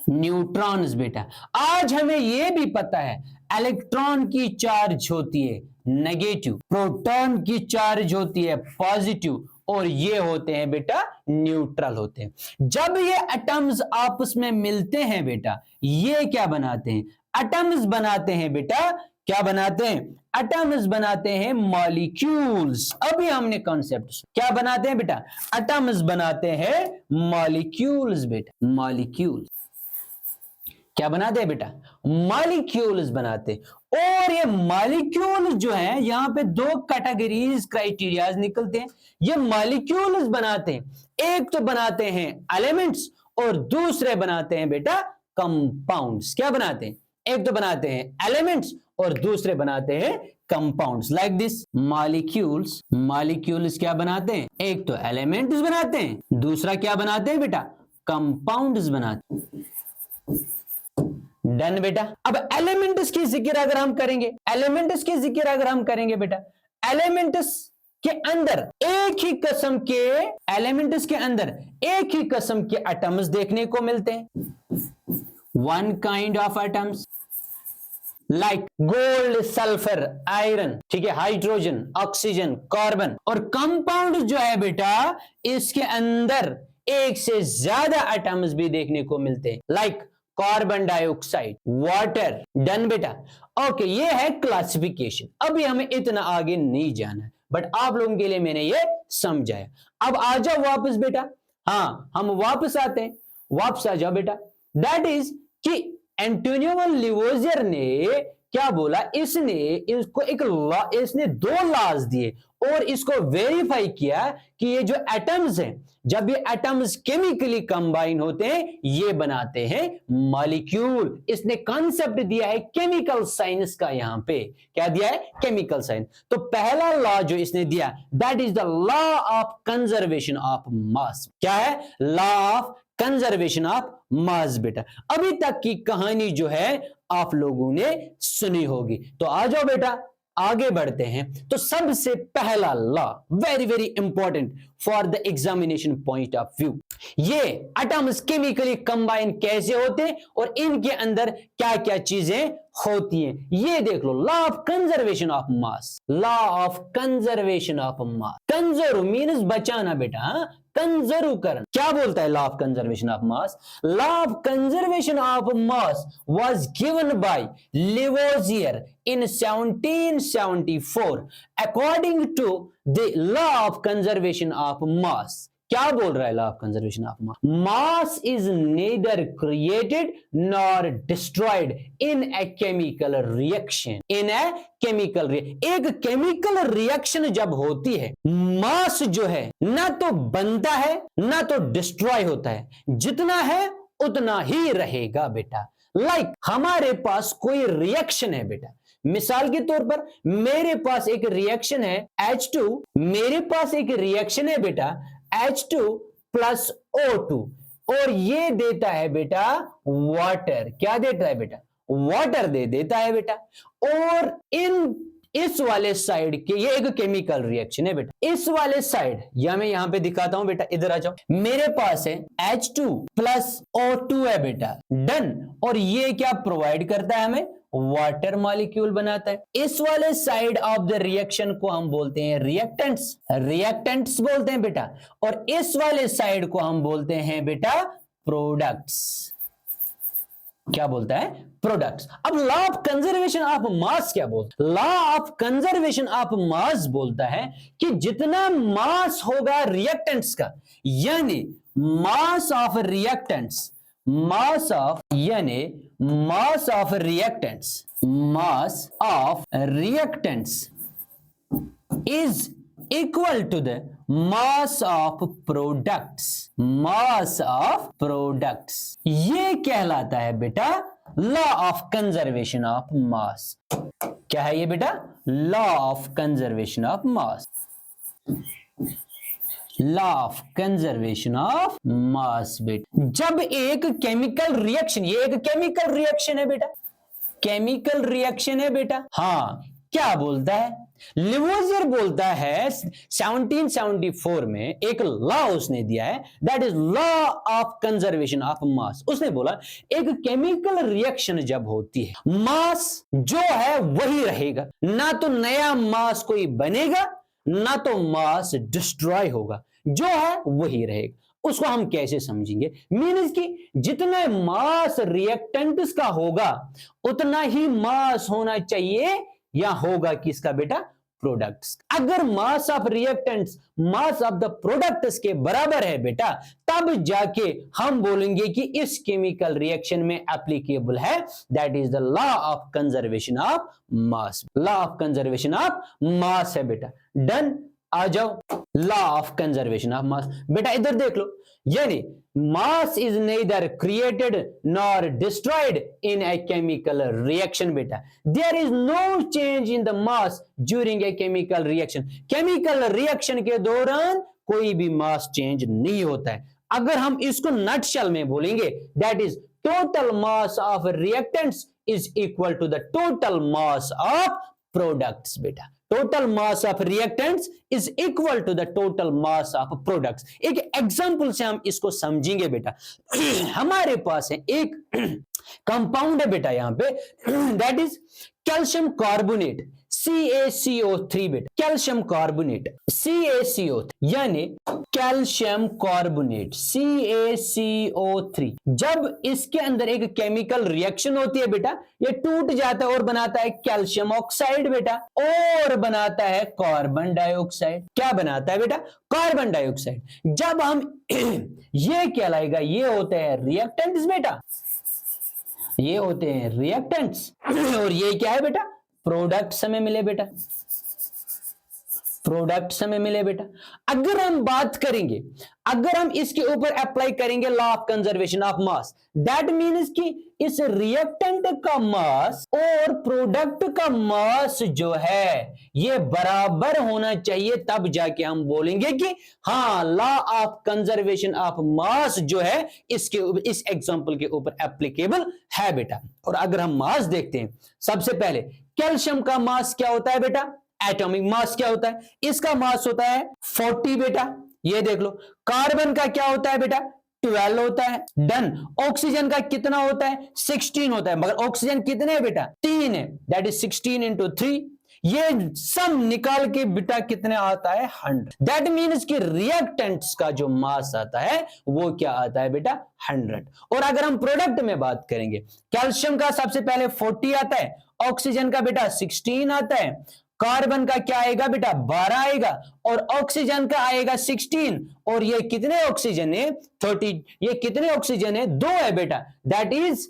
न्यूट्रॉन्स बेटा, आज हमें यह भी पता है इलेक्ट्रॉन की चार्ज होती है नेगेटिव, प्रोटॉन की चार्ज होती है पॉजिटिव, और ये होते हैं बेटा न्यूट्रल होते हैं। जब ये एटम्स आपस में मिलते हैं बेटा, ये क्या बनाते हैं? एटम्स बनाते हैं बेटा क्या बनाते हैं? एटम्स बनाते हैं, मॉलिक्यूल्स। अभी हमने कॉन्सेप्ट क्या बनाते हैं बेटा? एटम्स बनाते हैं मॉलिक्यूल्स बेटा, मॉलिक्यूल्स। क्या बनाते हैं बेटा? मॉलिक्यूल्स बनाते हैं। और ये मॉलिक्यूल जो है यहां पे दो कैटेगरीज क्राइटेरियाज निकलते हैं। ये मॉलिक्यूल्स बनाते हैं, एक तो बनाते हैं एलिमेंट्स और दूसरे बनाते हैं बेटा कंपाउंड्स। क्या बनाते हैं? एक तो बनाते हैं एलिमेंट्स और दूसरे बनाते हैं compounds. Like this molecules. Molecules क्या बनाते हैं? एक तो एलिमेंट्स बनाते हैं, दूसरा क्या बनाते हैं बेटा? कंपाउंड्स बनाते हैं। डन बेटा। अब एलिमेंट्स की जिक्र अगर हम करेंगे, एलिमेंट्स की जिक्र अगर हम करेंगे बेटा, एलिमेंट्स के अंदर एक ही किस्म के एलिमेंट्स के अंदर एक ही किस्म के एटम्स देखने को मिलते हैं। One kind of atoms like gold, sulphur, iron, ठीक है, हाइड्रोजन, ऑक्सीजन, कार्बन। और कंपाउंड जो है बेटा इसके अंदर एक से ज्यादा एटम्स भी देखने को मिलते हैं, like carbon dioxide, water. Done बेटा। ओके, ये है क्लासिफिकेशन। अभी हमें इतना आगे नहीं जाना है, बट आप लोगों के लिए मैंने ये समझाया। अब आ जाओ वापस बेटा। हाँ, हम वापस आते हैं, वापस आ जाओ बेटा। दैट इज कि एंटोनियो लिवोजियर ने क्या बोला? इसने इसको इसने दो लॉज दिए और इसको वेरीफाई किया कि ये जो एटम्स हैं, जब ये एटम्स केमिकली कंबाइन होते हैं ये बनाते हैं मॉलिक्यूल। इसने कॉन्सेप्ट दिया है केमिकल साइंस का। यहां पे क्या दिया है? Chemical science. तो पहला लॉ जो इसने दिया that is the law of conservation of mass. क्या है? लॉ ऑफ कंजर्वेशन ऑफ मास बेटा। अभी तक की कहानी जो है आप लोगों ने सुनी होगी। तो आ जाओ बेटा, आगे बढ़ते हैं। तो सबसे पहला law, very very important for the examination point of view, ये एटम्स केमिकली कंबाइन कैसे होते हैं और इनके अंदर क्या क्या चीजें होती हैं, ये देख लो। Law of conservation of mass. Law of conservation of mass. Conserve means बचाना बेटा, कंजर्व करना। क्या बोलता है law of conservation of mass? Law of conservation of mass was given by Lavoisier in 1774 according to the law of conservation of mass। क्या बोल रहा है law of conservation of mass? Mass is nether created nor destroyed in a chemical reaction. In a chemical एक केमिकल रिएक्शन जब होती है, मास जो है ना तो बनता है ना तो डिस्ट्रॉय होता है, जितना है उतना ही रहेगा बेटा। लाइक हमारे पास कोई रिएक्शन है बेटा, मिसाल के तौर पर मेरे पास एक रिएक्शन है H2, मेरे पास एक रिएक्शन है बेटा H2 प्लस O2 और ये देता है बेटा वाटर। क्या देता है बेटा? वाटर देता है बेटा। और इस वाले साइड के ये एक केमिकल रिएक्शन है बेटा। इस वाले साइड या मैं यहां पे दिखाता हूं बेटा, इधर आ जाओ। मेरे पास है H2 प्लस O2 है बेटा। डन। और ये क्या प्रोवाइड करता है हमें? वाटर मॉलिक्यूल बनाता है। इस वाले साइड ऑफ द रिएक्शन को हम बोलते हैं रिएक्टेंट्स, रिएक्टेंट्स बोलते हैं बेटा। और इस वाले साइड को हम बोलते हैं बेटा प्रोडक्ट्स। क्या बोलता है? प्रोडक्ट्स। अब law of conservation of mass क्या बोलता है? Law of conservation of mass बोलता है कि जितना मास होगा रिएक्टेंट्स का, यानी mass of reactants, mass of यानी mass of reactants, mass of reactants is equal to the mass of products. Mass of products ये कहलाता है बेटा law of conservation of mass. क्या है ये बेटा? Law of conservation of mass. Law of conservation of मास बेटा। जब एक केमिकल रिएक्शन, ये एक केमिकल रिएक्शन है बेटा, केमिकल रिएक्शन है बेटा। हाँ, क्या बोलता है? लिवोजियर बोलता है 1774 में एक लॉ उसने दिया है, that is law of conservation of मास। उसने बोला एक केमिकल रिएक्शन जब होती है, मास जो है वही रहेगा, ना तो नया मास कोई बनेगा ना तो मास डिस्ट्रॉय होगा, जो है वही रहेगा। उसको हम कैसे समझेंगे? मीन्स कि जितना मास रिएक्टेंट्स का होगा उतना ही मास होना चाहिए या होगा किसका बेटा? प्रोडक्ट्स। अगर मास of reactants mass of the products के बराबर है बेटा, तब जाके हम बोलेंगे कि इस केमिकल रिएक्शन में एप्लीकेबल है, that is the law of conservation of mass. Law of conservation of मास है बेटा। डन, आ जाओ, लॉ ऑफ कंजर्वेशन ऑफ मास। बेटा इधर देख लो, यानी mass is neither created nor destroyed in a chemical reaction बेटा। There is no change in the mass during a chemical reaction। Chemical reaction के दौरान कोई भी मास चेंज नहीं होता है। अगर हम इसको नटशेल में बोलेंगे, that is total mass of reactants is equal to the total mass of products बेटा। Total mass of reactants is equal to the total mass of products. एक एग्जांपल से हम इसको समझेंगे बेटा। हमारे पास है एक कंपाउंड है बेटा यहां पे, that is calcium carbonate CaCO3 बेटा। कैल्शियम कार्बोनेट CaCO3 यानी कैल्शियम कार्बोनेट CaCO3, जब इसके अंदर एक केमिकल रिएक्शन होती है बेटा, ये टूट जाता है और बनाता है कैल्शियम ऑक्साइड बेटा, और बनाता है कार्बन डाइऑक्साइड। क्या बनाता है बेटा? Carbon dioxide. जब हम ये कहलाएगा, ये होते हैं रिएक्टेंट्स बेटा, ये होते हैं रिएक्टेंट्स, और ये क्या है बेटा? प्रोडक्ट्स हमें मिले बेटा, प्रोडक्ट्स हमें मिले बेटा। अगर हम बात करेंगे, अगर हम इसके ऊपर अप्लाई करेंगे law of conservation of mass, that means कि इस रिएक्टेंट का मास और प्रोडक्ट का मास जो है ये बराबर होना चाहिए, तब जाके हम बोलेंगे कि हाँ लॉ ऑफ कंजर्वेशन ऑफ मास जो है इसके इस एग्जांपल के ऊपर एप्लीकेबल है बेटा। और अगर हम मास देखते हैं, सबसे पहले कैल्शियम का मास क्या होता है बेटा? एटॉमिक मास क्या होता है? इसका मास होता है 40 बेटा, ये देख लो। कार्बन का क्या होता है बेटा? 12 होता है। डन। ऑक्सीजन का कितना होता है? 16 होता है, मगर ऑक्सीजन कितने है बेटा? 3 है, दैट इज 16 into 3। ये सब निकाल के बेटा कितने आता है? 100। दैट मीन्स कि रिएक्टेंट्स का जो मास आता है वो क्या आता है बेटा? 100। और अगर हम प्रोडक्ट में बात करेंगे, कैल्शियम का सबसे पहले 40 आता है, ऑक्सीजन का बेटा 16 आता है, कार्बन का क्या आएगा बेटा? 12 आएगा, और ऑक्सीजन का आएगा 16, और ये कितने ऑक्सीजन है? 30। ये कितने ऑक्सीजन है? 2 है बेटा, दैट इज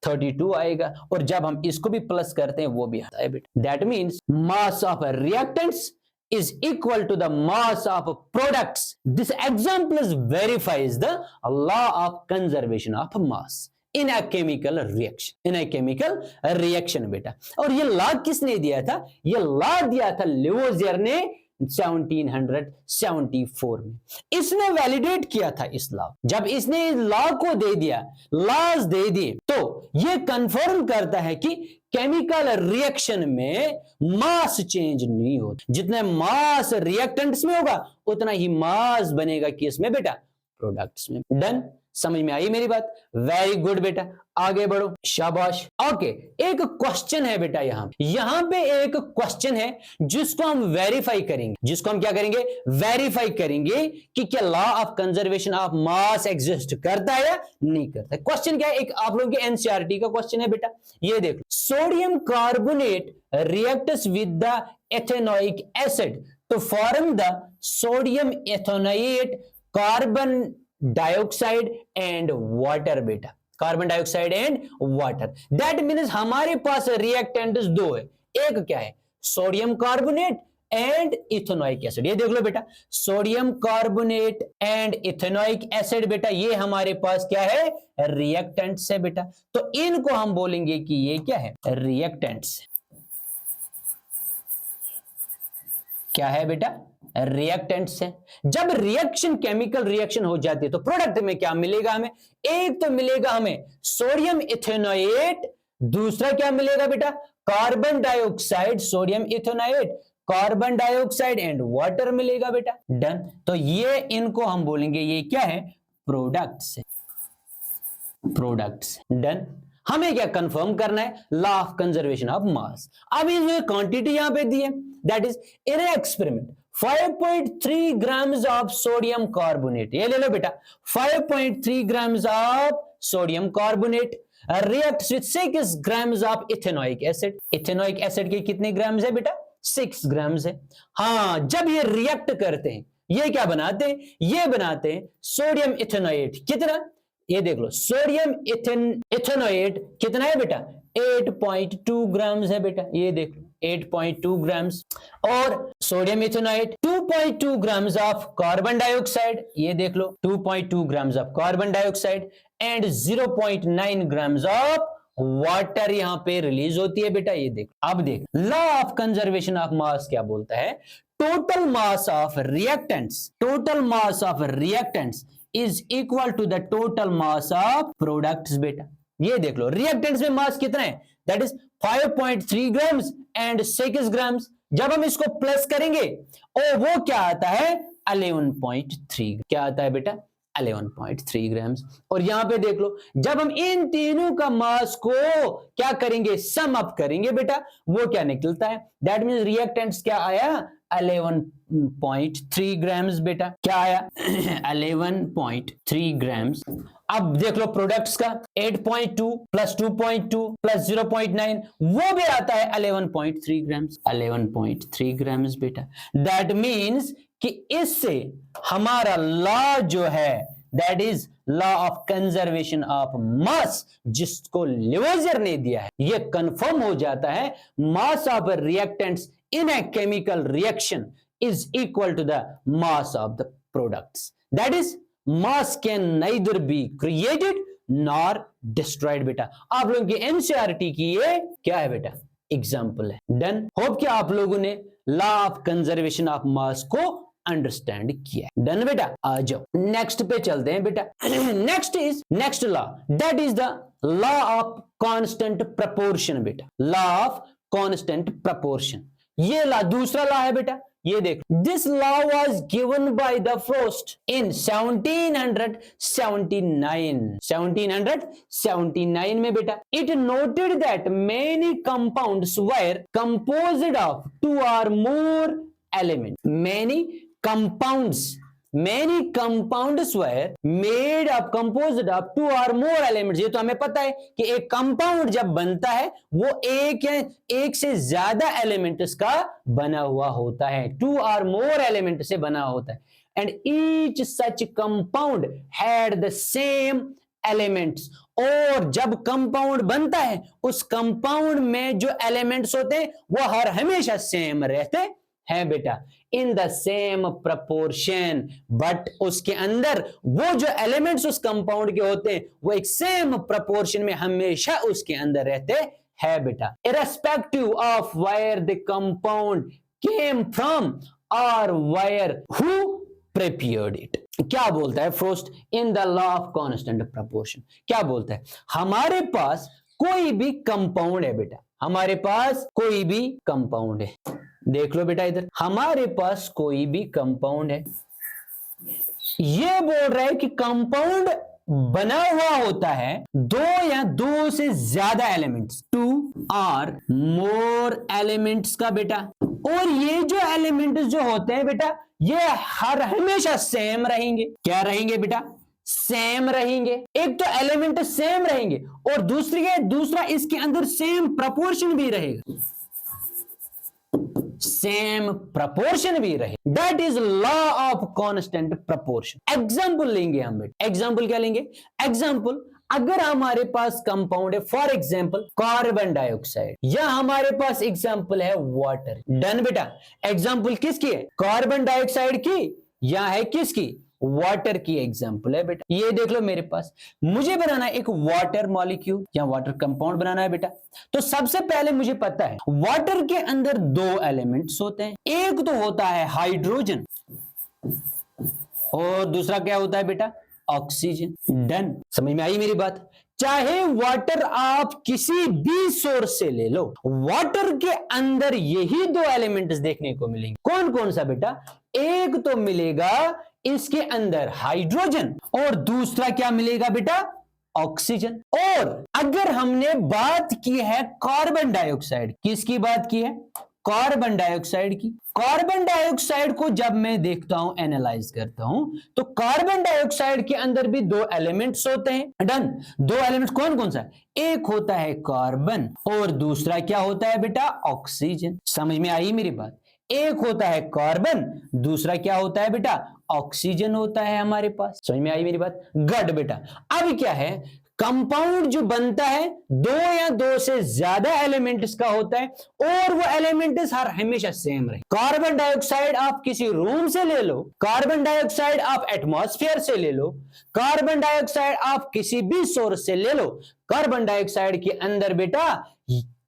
32 आएगा। और जब हम इसको भी प्लस करते हैं वो भी आता है बेटा। That means mass of reactants is equal to the mass of products. This example verifies the law of conservation of mass in a chemical reaction. In a chemical reaction बेटा। और ये लॉ किसने दिया था? ये लॉ दिया था लेवोजियर ने 1774 में। इसने वैलिडेट किया था इस लॉ। जब इसने इस लॉ को दे दिया, लॉज दे दिए, तो ये कंफर्म करता है कि केमिकल रिएक्शन में मास चेंज नहीं होता। जितने मास रिएक्टेंट्स में होगा उतना ही मास बनेगा किसमें बेटा? प्रोडक्ट्स में। डन, समझ में आई मेरी बात? वेरी गुड बेटा, आगे बढ़ो, शाबाश। ओके, एक क्वेश्चन है बेटा, यहां पे एक क्वेश्चन है जिसको हम वेरीफाई करेंगे। जिसको हम क्या करेंगे? वेरीफाई करेंगे कि क्या law of conservation of mass exist करता है या नहीं करता है। क्वेश्चन क्या है? एक आप लोगों के एनसीईआरटी का क्वेश्चन है बेटा, ये देख लो। Sodium carbonate reacts with the ethanoic acid to form the sodium ethanoate carbon dioxide and water बेटा, carbon dioxide and water. That means हमारे पास रिएक्टेंट्स 2 है, एक क्या है? Sodium carbonate and ethanoic acid. ये देख लो बेटा, sodium carbonate and ethanoic acid बेटा, ये हमारे पास क्या है? रिएक्टेंट्स है बेटा। तो इनको हम बोलेंगे कि ये क्या है? रिएक्टेंट्स। क्या है बेटा? रिएक्टेंट्स है। जब रिएक्शन केमिकल रिएक्शन हो जाती है तो प्रोडक्ट में क्या मिलेगा हमें? एक तो मिलेगा हमें सोडियम इथेनोएट, दूसरा क्या मिलेगा बेटा? Carbon dioxide, sodium ethanoate, carbon dioxide and water मिलेगा बेटा। डन। तो ये इनको हम बोलेंगे ये क्या है? प्रोडक्ट्स है, प्रोडक्ट्स। डन। हमें क्या कंफर्म करना है? लॉ ऑफ कंजर्वेशन ऑफ मास। अब ये क्वांटिटी यहां पे दी है, that is in experiment 5.3 grams of sodium carbonate, ये ले लो बेटा, 5.3 grams of sodium carbonate reacts with 6 grams of ethanoic acid. Ethanoic acid के कितने ग्राम्स है बेटा? 6 ग्राम्स है। हाँ, जब ये रिएक्ट करते हैं, ये क्या बनाते हैं? ये बनाते हैं सोडियम इथेनोएट। कितना? ये देख लो, सोडियम इथेनोएट कितना है बेटा? 8.2 ग्राम्स है बेटा, ये देख लो 8.2 ग्राम्स। और sodium ethanoate 2.2 grams of carbon dioxide, ये देख लो 2.2 grams of carbon dioxide and 0.9 grams of water यहां पे रिलीज होती है बेटा, ये देख। अब देख, law of conservation of mass क्या बोलता है? Total mass of reactants is equal to the total mass of products बेटा। ये देख लो, रिएक्टेंट्स में मास कितना है? That is 5.3 grams and 6 grams. जब हम इसको प्लस करेंगे और वो क्या आता है? 11.3। क्या आता है बेटा? 11.3 ग्राम्स। और यहां पे देख लो, जब हम इन तीनों का मास को क्या करेंगे? सम अप करेंगे बेटा, वो क्या निकलता है? दैट मींस रिएक्टेंट्स क्या आया? 11.3 ग्राम्स बेटा। क्या आया? 11.3 ग्राम्स। अब देख लो प्रोडक्ट्स का, 8.2 प्लस 2.2 प्लस 0.9, वो भी आता है 11.3 ग्राम्स। 11.3 ग्राम्स बेटा। दैट मीन्स कि इससे हमारा लॉ जो है, that is law of conservation of मास, जिसको लिवोजर ने दिया है, ये कंफर्म हो जाता है। Mass of reactants in a chemical reaction is equal to the mass of the products. That is mass can neither be created nor destroyed बेटा। आप लोगों की एनसीईआरटी की ये क्या है बेटा? एग्जाम्पल है। डन। होप कि आप लोगों ने लॉ ऑफ कंजर्वेशन ऑफ मास को अंडरस्टैंड किया। डन बेटा। आ जाओ नेक्स्ट पे चलते हैं बेटा। Next law, that is the law of constant proportion बेटा। लॉ ऑफ कांस्टेंट प्रपोर्शन, ये लॉ दूसरा लॉ है बेटा। ये देख, this law was given by the Proust in 1779 में बेटा। It noted that many compounds were composed of 2 or more elements. Many compounds were made up, composed of 2 or more elements. ये तो हमें पता है कि एक कंपाउंड जब बनता है वो एक से ज्यादा एलिमेंट्स का बना हुआ होता है। 2 or more एलिमेंट से बना होता है। And each such compound had the same elements. और जब कंपाउंड बनता है, उस कंपाउंड में जो एलिमेंट्स होते हैं वो हर हमेशा सेम रहते हैं बेटा, in the same proportion. But उसके अंदर वो जो एलिमेंट्स उस कंपाउंड के होते हैं वो एक सेम प्रपोर्शन में हमेशा उसके अंदर रहते हैं बेटा, irrespective of where the compound came from और वेयर हु प्रिपेयर्ड इट। क्या बोलता है Proust in the law of constant proportion? क्या बोलता है? हमारे पास कोई भी कंपाउंड है बेटा, हमारे पास कोई भी कंपाउंड है। देख लो बेटा इधर, हमारे पास कोई भी कंपाउंड है। ये बोल रहा है कि कंपाउंड बना हुआ होता है 2 या 2 से ज्यादा एलिमेंट्स, 2 और मोर एलिमेंट्स का बेटा। और ये जो एलिमेंट्स जो होते हैं बेटा, ये हर हमेशा सेम रहेंगे। क्या रहेंगे बेटा? सेम रहेंगे। एक तो एलिमेंट सेम रहेंगे और दूसरा इसके अंदर सेम प्रपोर्शन भी रहेगा, सेम प्रपोर्शन भी रहे। That is law of constant proportion. Example लेंगे हम बेटा। एग्जांपल क्या लेंगे? एग्जांपल, अगर हमारे पास कंपाउंड है, फॉर एग्जांपल कार्बन डाइऑक्साइड, या हमारे पास एग्जांपल है वाटर। डन बेटा। एग्जांपल किसकी है? कार्बन डाइऑक्साइड की, या है किसकी? वाटर की एग्जांपल है बेटा। ये देख लो मेरे पास, मुझे बनाना है एक वाटर मॉलिक्यूल या वाटर कंपाउंड बनाना है बेटा। तो सबसे पहले मुझे पता है वाटर के अंदर 2 एलिमेंट्स होते हैं। एक तो होता है हाइड्रोजन और दूसरा क्या होता है बेटा? ऑक्सीजन। डन। समझ में आई मेरी बात? चाहे वाटर आप किसी भी सोर्स से ले लो, वाटर के अंदर यही 2 एलिमेंट्स देखने को मिलेंगे। कौन कौन सा बेटा? एक तो मिलेगा इसके अंदर हाइड्रोजन और दूसरा क्या मिलेगा बेटा? ऑक्सीजन। और अगर हमने बात की है कार्बन डाइऑक्साइड, किसकी बात की है? कार्बन डाइऑक्साइड की। कार्बन डाइऑक्साइड को जब मैं देखता हूं, एनालाइज करता हूं, तो कार्बन डाइऑक्साइड के अंदर भी दो एलिमेंट्स होते हैं। डन। दो एलिमेंट्स कौन कौन सा? एक होता है कार्बन और दूसरा क्या होता है बेटा? ऑक्सीजन। समझ में आई मेरी बात? एक होता है कार्बन, दूसरा क्या होता है बेटा? ऑक्सीजन होता है हमारे पास। समझ में आई मेरी बात? गुड बेटा। अब क्या है, कंपाउंड जो बनता है दो या दो से ज्यादा एलिमेंट्स का होता है और वो एलिमेंट्स हर हमेशा सेम रहे। कार्बन डाइऑक्साइड आप किसी रूम से ले लो, कार्बन डाइऑक्साइड आप एटमॉस्फेयर से ले लो, कार्बन डाइऑक्साइड आप किसी भी सोर्स से ले लो, कार्बन डाइऑक्साइड के अंदर बेटा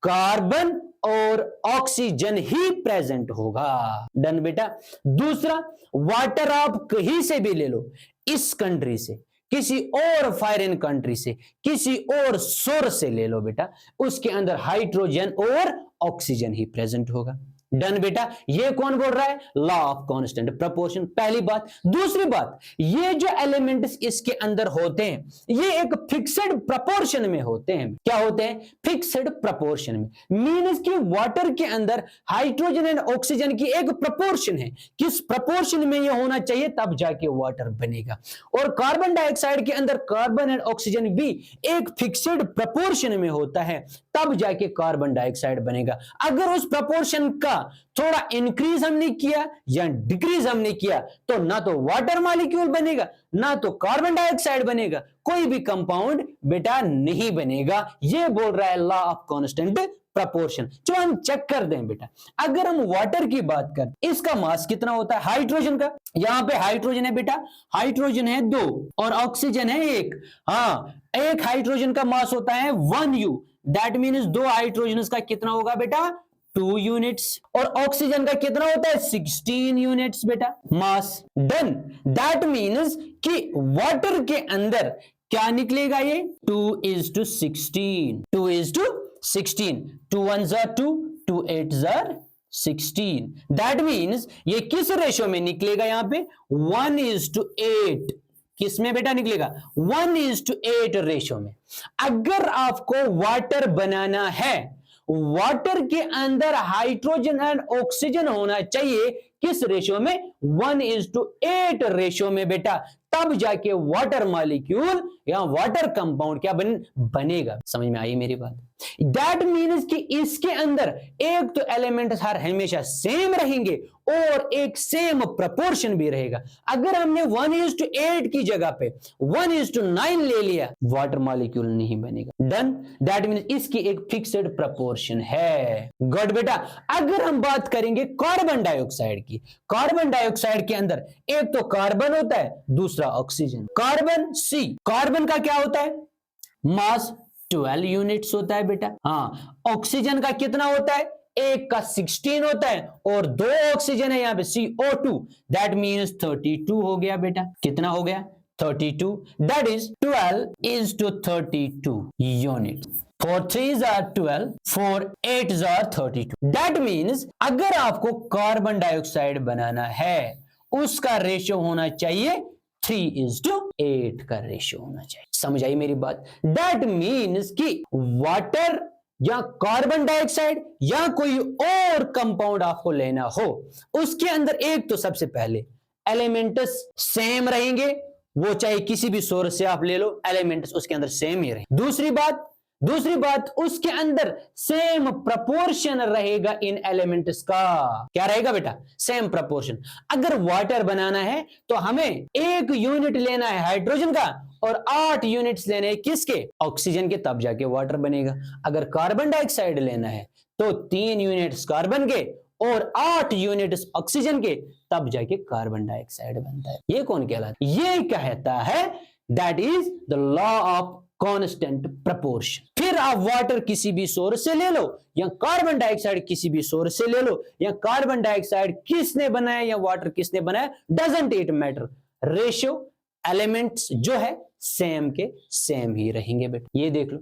कार्बन और ऑक्सीजन ही प्रेजेंट होगा। डन बेटा। दूसरा, वाटर आप कहीं से भी ले लो, इस कंट्री से, किसी और फॉरेन कंट्री से, किसी और सोर्स से ले लो बेटा, उसके अंदर हाइड्रोजन और ऑक्सीजन ही प्रेजेंट होगा। डन बेटा। ये कौन बोल रहा है? Law of constant proportion. पहली बात। दूसरी बात, ये जो एलिमेंट्स इसके अंदर होते हैं ये एक फिक्स्ड प्रोपोर्शन में होते हैं। क्या होते हैं? फिक्स्ड प्रोपोर्शन में। मींस कि वाटर के अंदर हाइड्रोजन एंड ऑक्सीजन की एक प्रोपोर्शन है, किस प्रोपोर्शन में ये होना चाहिए तब जाके वाटर बनेगा। और कार्बन डाइऑक्साइड के अंदर कार्बन एंड ऑक्सीजन भी एक फिक्स्ड प्रोपोर्शन में होता है, तब जाके कार्बन डाइऑक्साइड बनेगा। अगर उस प्रोपोर्शन का थोड़ा इंक्रीज हमने किया या डिक्रीज हमने किया तो ना तो वाटर मॉलिक्यूल बनेगा ना तो कार्बन डाइऑक्साइड बनेगा, कोई भी कंपाउंड बेटा नहीं बनेगा। ये बोल रहा है लॉ ऑफ कांस्टेंट प्रपोर्शन। जो हम चेक कर दें बेटा, अगर हम वाटर की बात करें, इसका मास कितना होता है हाइड्रोजन का? यहां पे हाइड्रोजन है बेटा, हाइड्रोजन है 2 और ऑक्सीजन है 1। हाँ, एक हाइड्रोजन का मास होता है 1U, दैट मीन्स 2 हाइड्रोजन का कितना होगा बेटा? 2 यूनिट्स। और ऑक्सीजन का कितना होता है? 16 यूनिट्स बेटा मास। डन। दैट मीन्स कि वाटर के अंदर क्या निकलेगा? ये 2:16, 2:16, 2 1s are 2, 2 8s are 16। That means ये किस रेशो में निकलेगा? यहां पे 1:8। किस में बेटा निकलेगा? 1:8 रेशो में। अगर आपको वाटर बनाना है, वाटर के अंदर हाइड्रोजन एंड ऑक्सीजन होना चाहिए किस रेशो में? 1:8 रेशो में बेटा, तब जाके वाटर मॉलिक्यूल या वाटर कंपाउंड क्या बनेगा। समझ में आई मेरी बात? दैट मीन्स कि इसके अंदर एक तो एलिमेंट हर हमेशा सेम रहेंगे और एक सेम प्रोपोर्शन भी रहेगा। अगर हमने 1:8 की जगह पे 1:9 ले लिया, वाटर मॉलिक्यूल नहीं बनेगा। डन। दैट मीन्स इसकी एक फिक्स्ड प्रोपोर्शन है। गुड बेटा। अगर हम बात करेंगे कार्बन डाइऑक्साइड की, कार्बन डाइऑक्साइड के अंदर एक तो कार्बन होता है, दूसरा ऑक्सीजन। कार्बन C, कार्बन का क्या होता है? मास 12 यूनिट्स होता है बेटा। हाँ, ऑक्सीजन का कितना होता है? एक का 16 होता है और 2 ऑक्सीजन है यहां पे CO2, दैट मीन्स 32 हो गया बेटा। कितना हो गया? 32। That is 12:32 unit. 4 3s are 12, 4 8s are 32। That means अगर आपको कार्बन डाइऑक्साइड बनाना है, उसका रेशियो होना चाहिए 3:8 का रेशियो होना चाहिए। समझ आई मेरी बात? दैट मीन्स कि वाटर या कार्बन डाइऑक्साइड या कोई और कंपाउंड आपको लेना हो, उसके अंदर एक तो सबसे पहले एलिमेंट्स सेम रहेंगे, वो चाहे किसी भी सोर्स से आप ले लो, एलिमेंट्स उसके अंदर सेम ही रहेंगे। दूसरी बात उसके अंदर सेम प्रपोर्शन रहेगा इन एलिमेंट्स का। क्या रहेगा बेटा? Same proportion. अगर वाटर बनाना है तो हमें 1 यूनिट लेना है हाइड्रोजन का और 8 यूनिट्स लेने हैं किसके? ऑक्सीजन के, तब जाके वाटर बनेगा। अगर कार्बन डाइऑक्साइड लेना है तो 3 यूनिट्स कार्बन के और 8 यूनिट्स ऑक्सीजन के, तब जाके कार्बन डाइऑक्साइड बनता है। ये कौन कहलाता है? ये कहता है that is the law of constant proportion. फिर आप वाटर किसी भी सोर्स से ले लो या कार्बन डाइऑक्साइड किसी भी सोर्स से ले लो, या कार्बन डाइऑक्साइड किसने बनाया या वाटर किसने बनाया, doesn't it matter. Ratio elements जो है सेम के सेम ही रहेंगे बेटा। ये देख लो,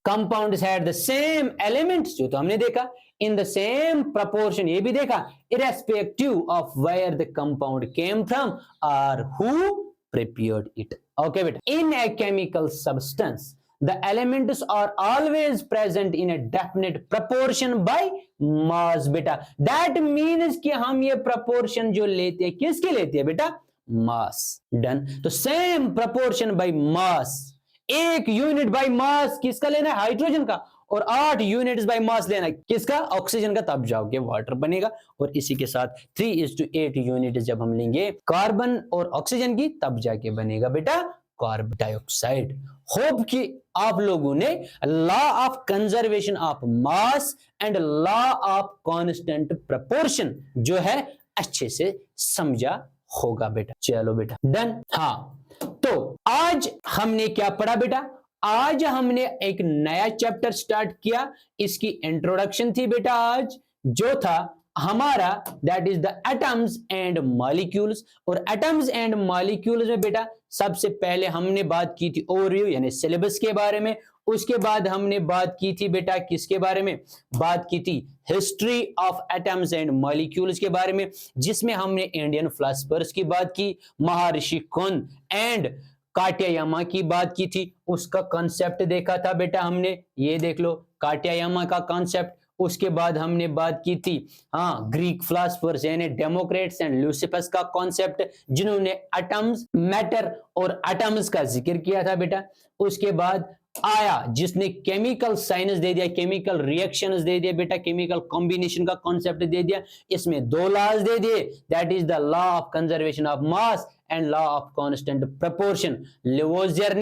compounds had the same elements, जो तो हमने देखा, इन द सेम प्रपोर्शन, ये भी देखा, irrespective of where the compound came from और हु prepared it। Okay बेटा। In a chemical substance the elements are always present in a definite proportion by mass बेटा। दैट मीन्स कि हम ये प्रपोर्शन जो लेते हैं किसके लेते हैं बेटा, मास। डन। तो same proportion by mass, 1 unit by mass किसका लेना है, हाइड्रोजन का, और 8 यूनिट्स बाय मास लेना है किसका, ऑक्सीजन का, तब जाओगे वाटर बनेगा। और इसी के साथ 3:8 यूनिट जब हम लेंगे कार्बन और ऑक्सीजन की, तब जाके बनेगा बेटा कार्बन डाइऑक्साइड। होप कि आप लोगों ने law of conservation of mass and law of constant proportion जो है अच्छे से समझा होगा बेटा। चलो बेटा डन। हाँ, तो आज हमने क्या पढ़ा बेटा, आज हमने एक नया चैप्टर स्टार्ट किया, इसकी इंट्रोडक्शन थी बेटा आज, जो था हमारा that is the atoms and molecules. और एटम्स एंड मॉलिक्यूल्स में बेटा सबसे पहले हमने बात की थी ओवरव्यू यानी सिलेबस के बारे में। उसके बाद हमने बात की थी बेटा किसके बारे में, बात की थी history of atoms and molecules के बारे में, जिसमें हमने इंडियन फिलोसोफर्स की बात की, महर्षि कुन एंड काटियायामा की बात की थी, उसका कॉन्सेप्ट देखा था बेटा हमने, ये देख लो काटियायामा का कॉन्सेप्ट। उसके बाद हमने बात की थी ग्रीक फिलोसोफर्स यानी डेमोक्रेट्स एंड ल्यूसिफस का कॉन्सेप्ट, जिन्होंने एटम्स, मैटर और एटम्स का जिक्र किया था बेटा। उसके बाद आया जिसने केमिकल साइंस दे दिया, केमिकल रिएक्शंस दे दिया बेटा, केमिकल कॉम्बिनेशन का कॉन्सेप्ट दे दिया, इसमें 2 लॉज दे दिए, that is the law of conservation of mass and law of constant proportion. Lavoisier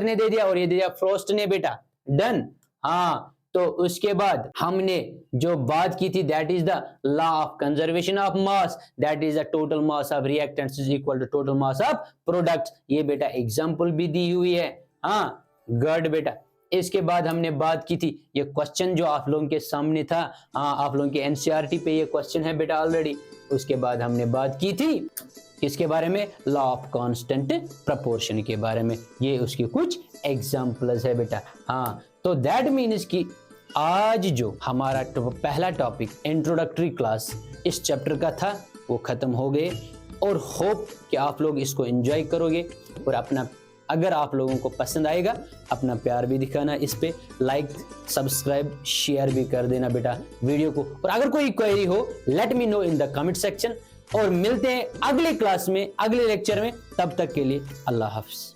ने दे दिया और ये दे दिया फ्रोस्ट ने बेटा। डन। हाँ, तो उसके बाद हमने जो बात की थी that is the law of conservation of mass, that is the total mass of reactants is equal to total mass of products. ये बेटा एग्जांपल भी दी हुई है। हाँ गुड बेटा। इसके बाद हमने बात की थी, ये क्वेश्चन जो आप लोगों के सामने था, आप लोगों के एनसीईआरटी पे ये क्वेश्चन है बेटा ऑलरेडी। उसके बाद हमने बात की थी किसके बारे में, लॉ ऑफ कांस्टेंट प्रपोर्शन के बारे में, ये उसकी कुछ एग्जांपल्स है बेटा। हाँ, तो दैट मीन्स कि आज जो हमारा पहला टॉपिक इंट्रोडक्टरी क्लास इस चैप्टर का था वो खत्म हो गए, और होप कि आप लोग इसको एंजॉय करोगे, और अपना अगर आप लोगों को पसंद आएगा अपना प्यार भी दिखाना, इस पे लाइक सब्सक्राइब शेयर भी कर देना बेटा वीडियो को। और अगर कोई क्वेरी हो let me know in the comment section, और मिलते हैं अगले क्लास में, अगले लेक्चर में। तब तक के लिए अल्लाह हाफिज।